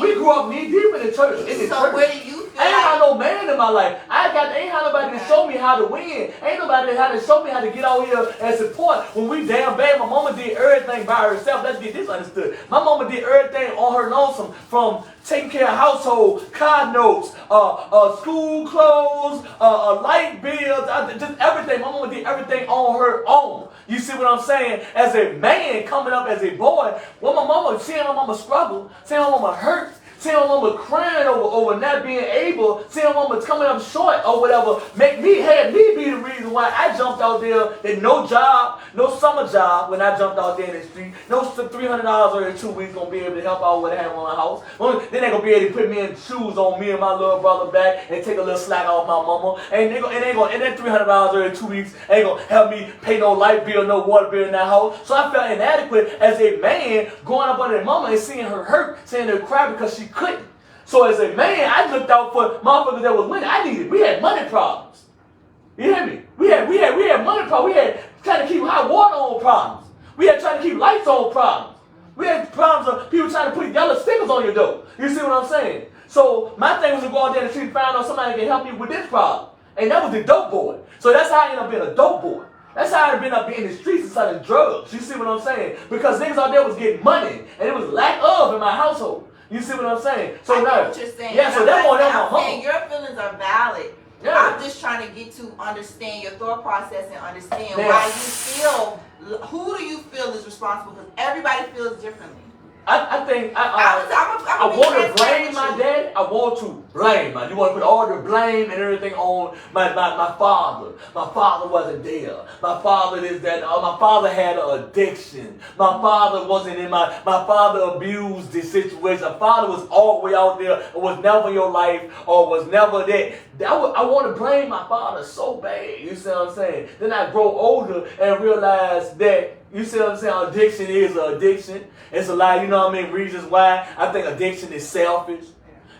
Speaker 5: We grew up knee deep in the church.
Speaker 3: Where do you feel
Speaker 5: I ain't had no man in my life. Ain't had nobody to show me how to win. Ain't nobody had to show me how to get out here and support. When we damn bad, my mama did everything by herself. Let's get this understood. My mama did everything on her lonesome, from taking care of household, car notes, school clothes, light bills, just everything. My mama did everything on her own. You see what I'm saying? As a man coming up as a boy, seeing my mama struggle, seeing my mama hurt, seeing my mama crying over not being able, seeing my mama coming up short or whatever, had me be the reason why I jumped out there and no job, no summer job when I jumped out there in the street, no $300 every 2 weeks gonna be able to help out with having my house. Then they gonna be able to put me in shoes on me and my little brother back and take a little slack off my mama. And that $300 every 2 weeks ain't gonna help me pay no light bill, no water bill in that house. So I felt inadequate as a man growing up under their mama and seeing her hurt, seeing her cry because she couldn't. So as a man, I looked out for motherfuckers that was winning. We had money problems. You hear me? We had money problems. We had trying to keep hot water on problems. We had trying to keep lights on problems. We had problems of people trying to put yellow stickers on your door. You see what I'm saying? So my thing was to go out there in the street and find out somebody can help me with this problem. And that was the dope boy. So that's how I ended up being a dope boy. That's how I ended up being in the streets and selling drugs. You see what I'm saying? Because niggas out there was getting money. And it was lack of in my household. You see what I'm saying? So
Speaker 3: I
Speaker 5: now,
Speaker 3: get what you're saying.
Speaker 5: yeah, so that's what I'm
Speaker 3: saying. Your feelings are valid. Yeah. I'm just trying to get to understand your thought process and understand why you feel. Who do you feel is responsible? Because everybody feels differently.
Speaker 5: I think I want to blame my dad. I want to blame. You want to put all the blame and everything on my father. My father wasn't there. My father is that. My father had an addiction. My father wasn't in my father abused the situation. My father was all the way out there and was never in your life or was never there. I want to blame my father so bad. You see what I'm saying? Then I grow older and realize that, you see what I'm saying, addiction is an addiction. It's a lot, you know what I mean, reasons why I think addiction is selfish.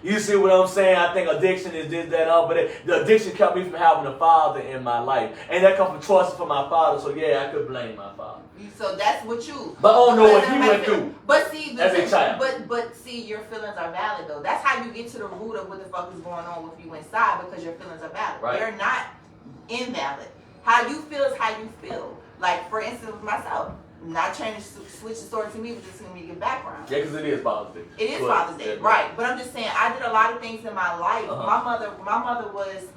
Speaker 5: You see what I'm saying? I think addiction is this, that, but the addiction kept me from having a father in my life. And that comes from choices from my father, so yeah, I could blame my father.
Speaker 3: So that's what you...
Speaker 5: But I don't know what he went through.
Speaker 3: But see,
Speaker 5: as a child.
Speaker 3: But see, your feelings are valid though. That's how you get to the root of what the fuck is going on with you inside, because your feelings are valid.
Speaker 5: Right.
Speaker 3: They're not invalid. How you feel is how you feel. Like, for instance, with myself. I'm not trying to switch the story to me, but just to give me background.
Speaker 5: Yeah, because it is Father's Day.
Speaker 3: It is Father's Day, right. But I'm just saying, I did a lot of things in my life. My mother was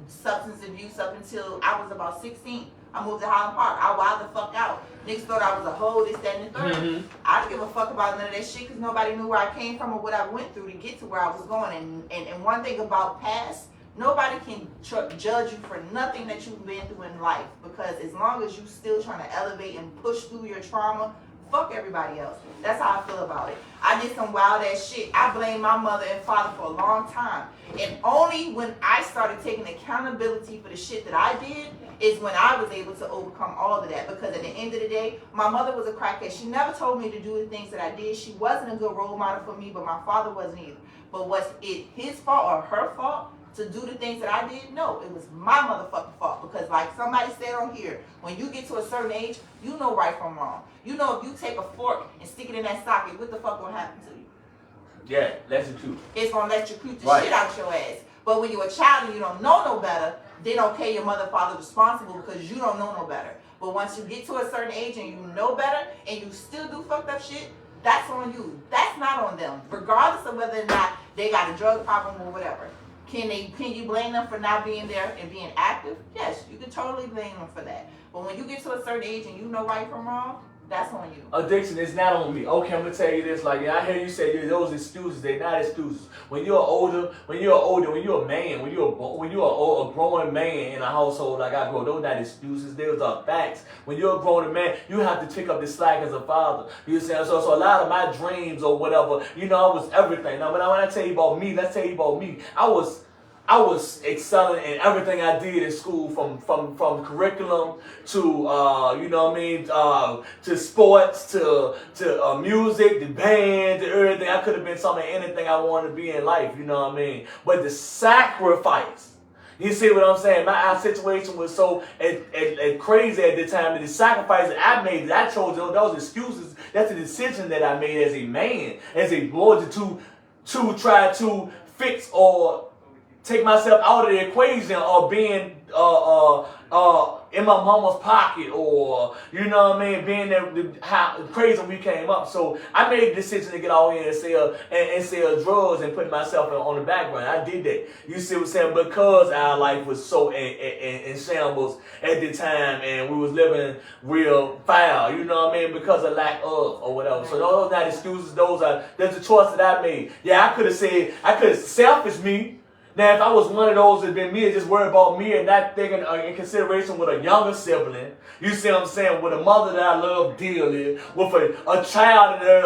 Speaker 3: substance abuse up until I was about 16. I moved to Highland Park. I wilded the fuck out. Niggas thought I was a hoe, this, that, and the third.
Speaker 5: Mm-hmm.
Speaker 3: I didn't give a fuck about none of that shit because nobody knew where I came from or what I went through to get to where I was going. And one thing about past, nobody can judge you for nothing that you've been through in life, because as long as you still trying to elevate and push through your trauma, fuck everybody else. That's how I feel about it. I did some wild ass shit. I blame my mother and father for a long time. And only when I started taking accountability for the shit that I did is when I was able to overcome all of that. Because at the end of the day, my mother was a crackhead. She never told me to do the things that I did. She wasn't a good role model for me, but my father wasn't either. But was it his fault or her fault to do the things that I did? No, it was my motherfucking fault. Because like somebody said on here, when you get to a certain age, you know right from wrong. You know if you take a fork and stick it in that socket, what the fuck gonna happen to you?
Speaker 5: Yeah, that's the truth.
Speaker 3: It's gonna electrocute the shit out your ass. But when you're a child and you don't know no better, then okay, your mother, father responsible because you don't know no better. But once you get to a certain age and you know better and you still do fucked up shit, that's on you. That's not on them. Regardless of whether or not they got a drug problem or whatever. Can you blame them for not being there and being active? Yes, you can totally blame them for that. But when you get to a certain age and you know right from wrong, that's on you.
Speaker 5: Addiction is not on me. Okay, I'm gonna tell you this. Like, I hear you say those excuses. They're not excuses. When you're older, when you're a man, when you're a growing man in a household like I grow, those are not excuses. Those are facts. When you're a grown man, you have to pick up the slack as a father. You see, so a lot of my dreams or whatever, you know, I was everything. Now, when I tell you about me, let's tell you about me. I was excelling in everything I did in school, from curriculum to you know what I mean, to sports, to music, the band, to everything. I could have been anything I wanted to be in life, you know what I mean. But the sacrifice, you see what I'm saying? My situation was so crazy at the time that the sacrifice that I made, that I chose those excuses. That's a decision that I made as a man, as a boy, to try to fix or take myself out of the equation of being in my mama's pocket, or you know what I mean, being there how crazy we came up. So I made the decision to get out here and sell drugs and put myself on the background. I did that. You see what I'm saying? Because our life was so in shambles at the time, and we was living real foul. You know what I mean? Because of lack of or whatever. So those are not excuses. That's the choice that I made. Yeah, I could have selfish me. Now, if I was one of those that been me and just worried about me and not thinking in consideration with a younger sibling, you see what I'm saying, with a mother that I love dearly, with a child in her,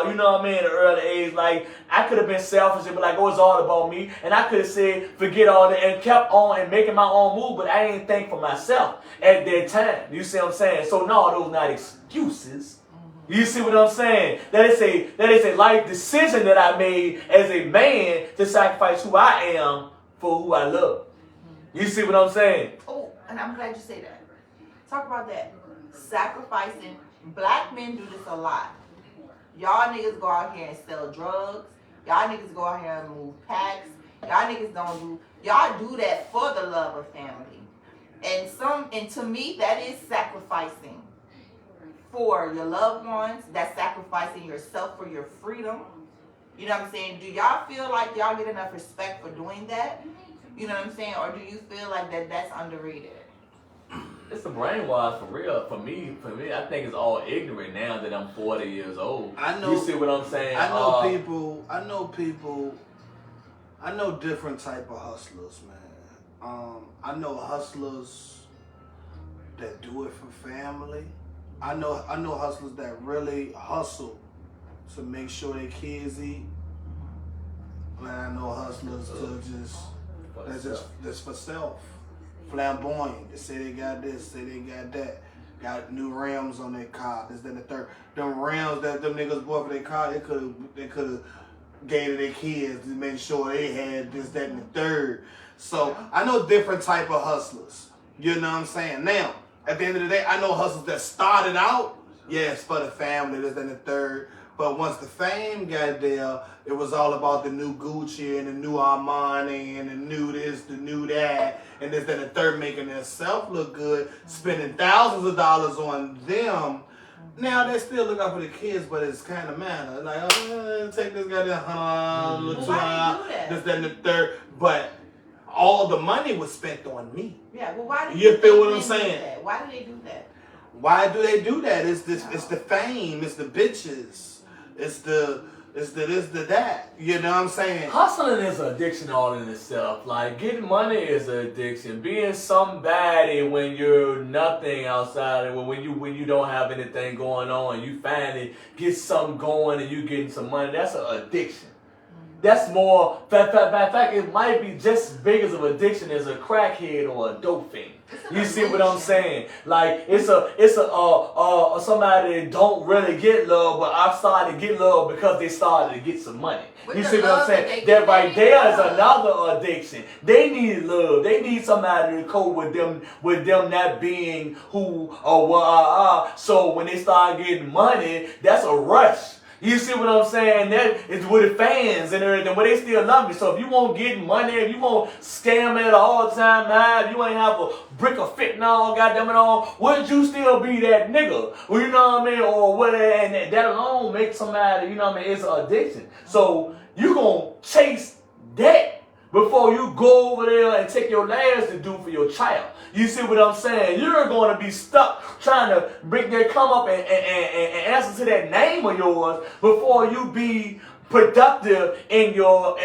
Speaker 5: you know what I mean, at an early age, like, I could have been selfish and be like, oh, it's all about me. And I could have said, forget all that, and kept on and making my own move, but I didn't think for myself at that time. You see what I'm saying? So, no, those not excuses. You see what I'm saying? That is a life decision that I made as a man to sacrifice who I am for who I love. You see what I'm saying?
Speaker 3: Oh, and I'm glad you say that. Talk about that. Sacrificing. Black men do this a lot. Y'all niggas go out here and sell drugs. Y'all niggas go out here and move packs. Y'all niggas don't do. Y'all do that for the love of family. And to me, that is sacrificing for your loved ones. That's sacrificing yourself for your freedom. You know what I'm saying? Do y'all feel like y'all get enough respect for doing that? You know what I'm saying? Or do you feel like that's underrated?
Speaker 5: It's a brainwash for real. For me, I think it's all ignorant now that I'm 40 years old.
Speaker 1: I know.
Speaker 5: You see what I'm saying?
Speaker 1: I know people. I know different type of hustlers, man. I know hustlers that do it for family. I know hustlers that really hustle to make sure their kids eat. And I know hustlers that's for self. Flamboyant. They say they got this, say they got that. Got new rims on their car. This, then the third. Them rims that them niggas bought for their car, they could have gave to their kids to make sure they had this, that, and the third. So I know different type of hustlers. You know what I'm saying? Now, at the end of the day, I know hustlers that started out, yes, for the family, this, that, and the third. But once the fame got there, it was all about the new Gucci and the new Armani and the new this, the new that, and this, that, and the third, making themselves look good, spending thousands of dollars on them. Now they still look out for the kids, but it's kind of manner. Like, take this goddamn $100, this, that, and the third. But all the money was spent on me.
Speaker 3: Yeah, well, why do
Speaker 1: you feel what I'm saying?
Speaker 3: Why do they do that?
Speaker 1: Why do they do that? It's the fame, it's the bitches. It's the this, the that. You know what I'm saying?
Speaker 5: Hustling is an addiction all in itself. Like, getting money is an addiction. Being somebody when you're nothing outside of when you don't have anything going on, you finally get something going and you getting some money, that's an addiction. That's more, in fact, it might be just as big as an addiction as a crackhead or a dope fiend. You see what I'm saying? Like, it's somebody that don't really get love, but I've started to get love because they started to get some money. You see what I'm saying? That right there is another addiction. They need love. They need somebody to cope with them not being who or what are. So when they start getting money, that's a rush. You see what I'm saying? That is with the fans and everything, but they still love you. So if you won't get money, if you won't scam at an all-time high, if you ain't have a brick of fentanyl, goddamn it all, would you still be that nigga? Well, you know what I mean? Or whatever, and that alone makes somebody, you know what I mean? It's an addiction. So you gonna chase that before you go over there and take your last to do for your child. You see what I'm saying? You're going to be stuck trying to bring their come up and answer to that name of yours before you be productive in your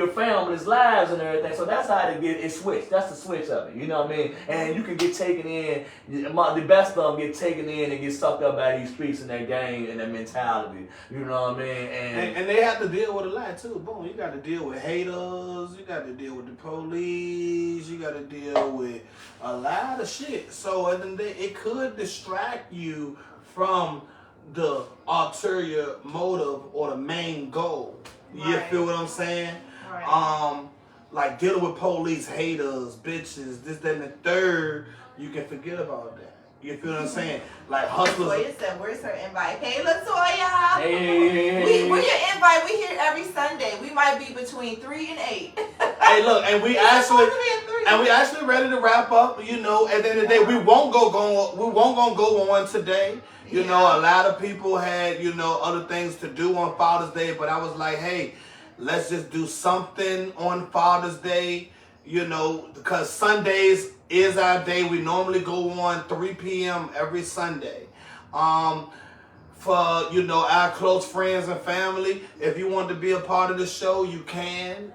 Speaker 5: family's lives and everything. So that's how it switched. That's the switch of it. You know what I mean? And you can get taken in. The best of them get taken in and get sucked up by these streets and that game and that mentality. You know what I mean?
Speaker 1: And they have to deal with a lot too. Boom. You got to deal with haters. You got to deal with the police. You got to deal with a lot of shit. So at the end of the day, it could distract you from the ulterior motive or the main goal. You feel what I'm saying? Right. Like dealing with police, haters, bitches, this, that, and the third, you can forget about that. You feel what I'm saying? Like hustlers.
Speaker 3: Latoya said, where's her invite? Hey, Latoya!
Speaker 5: Hey.
Speaker 3: We're your invite. We here every Sunday. We might be between 3 and 8.
Speaker 1: Hey, look, and we actually ready to wrap up. You know, at the end of the day, we won't go on today. You know, a lot of people had, you know, other things to do on Father's Day, but I was like, hey, let's just do something on Father's Day, you know, because Sundays is our day. We normally go on 3 p.m. every Sunday. For, you know, our close friends and family, if you want to be a part of the show, you can.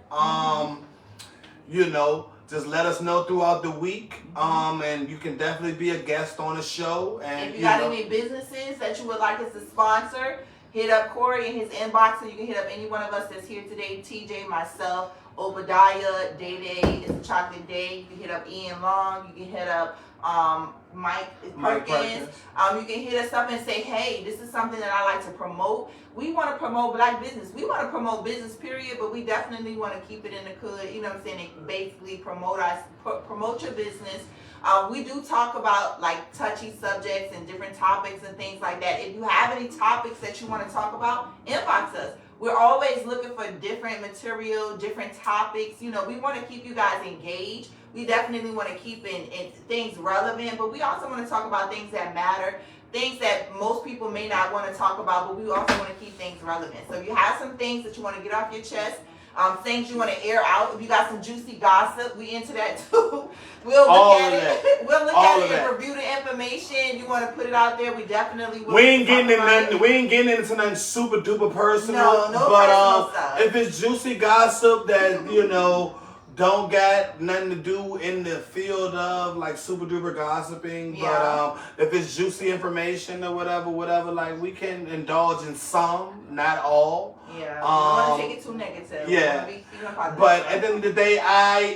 Speaker 1: You know, just let us know throughout the week, and you can definitely be a guest on the show. And
Speaker 3: if you got any businesses that you would like us to sponsor, hit up Corey in his inbox, or you can hit up any one of us that's here today, TJ, myself, Obadiah, Day Day, It's a Chocolate Day. You can hit up Ian Long. You can hit up Mike Perkins. You can hit us up and say, hey, this is something that I like to promote. We want to promote black business. We want to promote business, period, but we definitely want to keep it in the hood. You know what I'm saying? And basically promote your business. We do talk about like touchy subjects and different topics and things like that. If you have any topics that you want to talk about, inbox us. We're always looking for different material, different topics. You know, we want to keep you guys engaged. We definitely want to keep in things relevant, but we also want to talk about things that matter, things that most people may not want to talk about, but we also want to keep things relevant. So if you have some things that you want to get off your chest, things you want to air out, if you got some juicy gossip, we into that too. We'll look at it. We'll look at it and review the information. You want to put it out there, we definitely will.
Speaker 1: We ain't getting into nothing super duper personal.
Speaker 3: No personal stuff.
Speaker 1: If it's juicy gossip that, you know, don't got nothing to do in the field of like super duper gossiping, but if it's juicy information or whatever, like we can indulge in some, not all.
Speaker 3: Yeah, we don't want to take it too negative.
Speaker 1: Yeah, but at the end of the day, I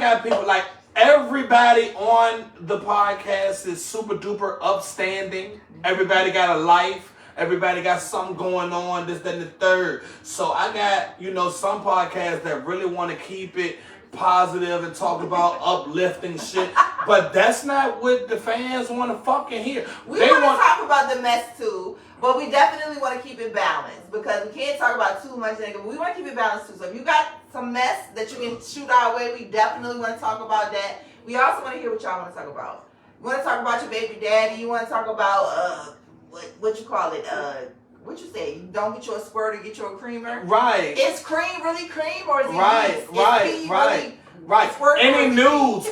Speaker 1: got people like everybody on the podcast is super duper upstanding. Everybody got a life. Everybody got something going on, this, that, and the third. So I got, some podcasts that really want to keep it positive and talk about uplifting shit. But that's not what the fans want to fucking hear.
Speaker 3: We want to talk about the mess too, but we definitely want to keep it balanced because we can't talk about too much negative. We want to keep it balanced too. So if you got some mess that you can shoot our way, we definitely want to talk about that. We also want to hear what y'all want to talk about. You want to talk about your baby daddy. You want to talk about what you call it? What you say? You don't get you a squirter, get you a creamer.
Speaker 1: Right.
Speaker 3: Is cream really cream or is it
Speaker 1: right? Any nudes,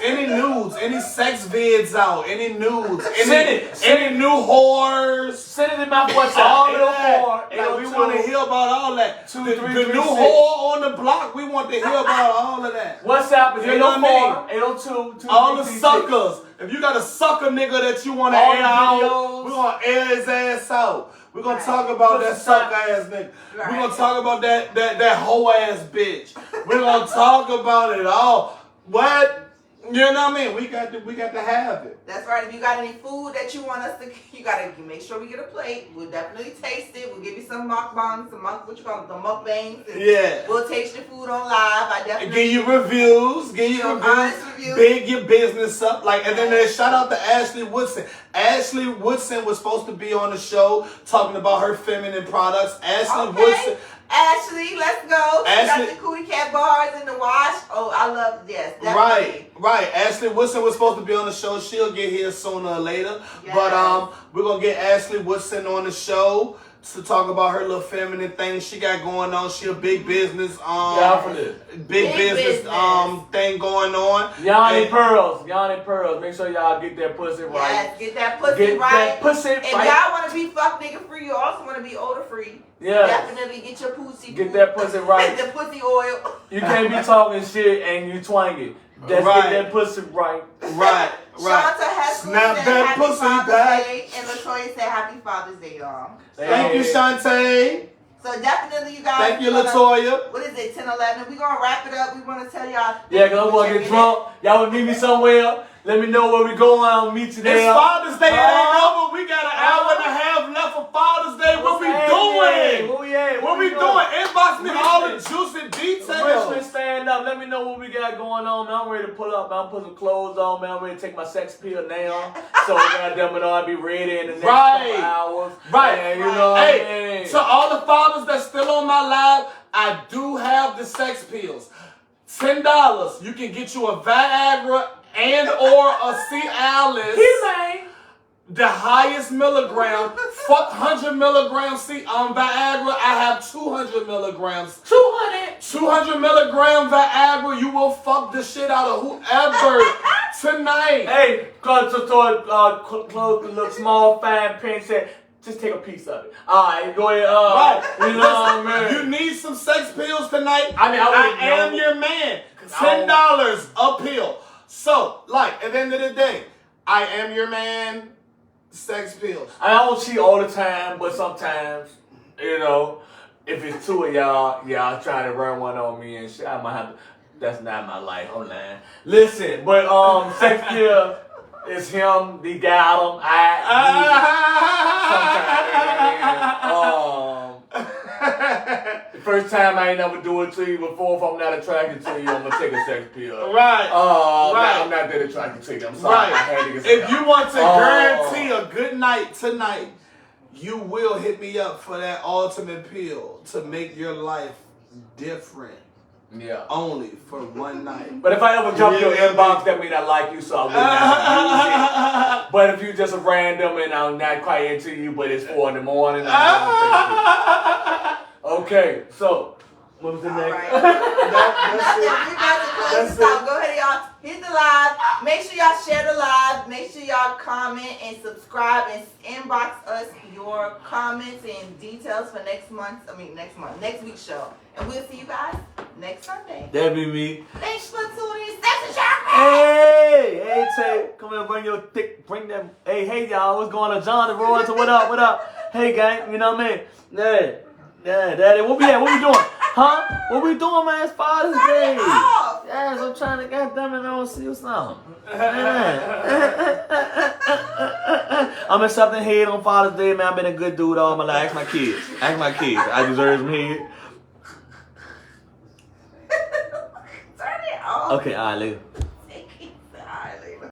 Speaker 1: any sex vids out, any nudes, any new whores.
Speaker 5: Send it in my WhatsApp.
Speaker 1: All of that. Like, we want to hear about all that. The new whore on the block, we want to hear about all of that.
Speaker 5: WhatsApp is 804-802-2336.
Speaker 1: All the suckers. If you got a sucker nigga that you want to air out, we're going to air his ass out. We're going to talk about that sucker ass nigga. We're going to talk about that hoe ass bitch. We're going to talk about it all. What? You know what I mean? We got to have it.
Speaker 3: That's right. If you got any food that you want us to, you got to make sure we get a plate. We'll definitely taste it. We'll give you some mukbangs, the mukbangs.
Speaker 1: Yeah.
Speaker 3: We'll taste your food on live. I definitely
Speaker 1: give you reviews.
Speaker 3: Honest reviews.
Speaker 1: Big your business up. And then shout out to Ashley Woodson. Ashley Woodson was supposed to be on the show talking about her feminine products. Woodson.
Speaker 3: Ashley, let's go. She got the cootie cat bars in the wash. Oh, I love definitely.
Speaker 1: Right. Ashley Woodson was supposed to be on the show. She'll get here sooner or later.
Speaker 3: Yes.
Speaker 1: But we're gonna get Ashley Woodson on the show to talk about her little feminine thing she got going on. She a big business big business thing going on.
Speaker 5: Yanni Pearls. Make sure y'all get that pussy right.
Speaker 3: Yes, get that pussy right. If y'all want to be fuck nigga free, you also want to be odor free.
Speaker 5: Yeah.
Speaker 3: Definitely get your pussy.
Speaker 5: Get that pussy right.
Speaker 3: The pussy oil.
Speaker 5: You can't be talking shit and you twang it. Get that pussy right.
Speaker 1: Right.
Speaker 3: Shanta has
Speaker 1: snap that pussy back.
Speaker 3: And LaToya said Happy Father's Day, y'all.
Speaker 1: Thank you, Shantae.
Speaker 3: So definitely you guys.
Speaker 1: Thank you, LaToya.
Speaker 3: What is it, 10-11? We're going to wrap it up. We want to tell y'all.
Speaker 5: Yeah, because I'm going to get drunk. Y'all would meet me somewhere. Let me know where we going. I'll meet you there.
Speaker 1: It's Father's Day. It ain't over. We got an hour and a half left for Father's Day. What we doing? What we doing? Inbox me all the juicy details.
Speaker 5: Richmond, stand up. Let me know what we got going on, man. I'm ready to pull up. I'm putting some clothes on, man. I'm ready to take my sex pill now. So goddamn it, I'll be ready in the next couple hours.
Speaker 1: Right.
Speaker 5: And, you know what I mean?
Speaker 1: So all the fathers that's still on my live, I do have the sex pills. $10. You can get you a Viagra and or a Cialis. The highest milligram. Fuck 100 milligrams Viagra. I have 200 milligrams. 200 milligram Viagra. You will fuck the shit out of whoever tonight.
Speaker 5: Hey, clothes look small, fine print said. Just take a piece of it. Alright, go ahead. You know what I mean?
Speaker 1: You need some sex pills tonight.
Speaker 5: I
Speaker 1: am your man. $10 a pill. So, at the end of the day, I am your man. Sex pills.
Speaker 5: I don't cheat all the time, but sometimes, if it's two of y'all trying to run one on me and shit, I might have to. That's not my life. I'm lying. Listen, but Shakespeare is him. He got him. The first time I ain't never do it to you before. If I'm not attracted to you, I'm gonna take a sex pill.
Speaker 1: Right. Right.
Speaker 5: I'm not that attracted to you. I'm sorry.
Speaker 1: Right.
Speaker 5: I had to get
Speaker 1: If you want to guarantee a good night tonight, you will hit me up for that ultimate pill to make your life different.
Speaker 5: Yeah.
Speaker 1: Only for one night.
Speaker 5: But if I ever jump your inbox, that mean I like you, so I wouldn't have to use it. But if you just a random and I'm not quite into you, but it's 4 in the morning, I'm okay, so what was the next?
Speaker 3: Right. You guys are close this out. Go ahead, y'all. Hit the live. Make sure y'all share the live. Make sure y'all comment and subscribe and inbox us your comments and details for next week's show. And we'll see you guys next Sunday.
Speaker 5: That be me.
Speaker 3: Thanks for tuning in. That's a show.
Speaker 5: Hey, Tay, come here, bring them. Hey, y'all, what's going on? John, the Royals, what up? Hey, gang, you know what I mean? Yeah, Daddy, what we doing? Huh? What we doing, man? It's Father's Day. Yes, I'm trying to goddamn it, I don't see what's on. I'm accepting head on Father's Day, man. I've been a good dude all my life. Ask my kids. I deserve some head.
Speaker 3: Turn it off.
Speaker 5: Okay, all right, later.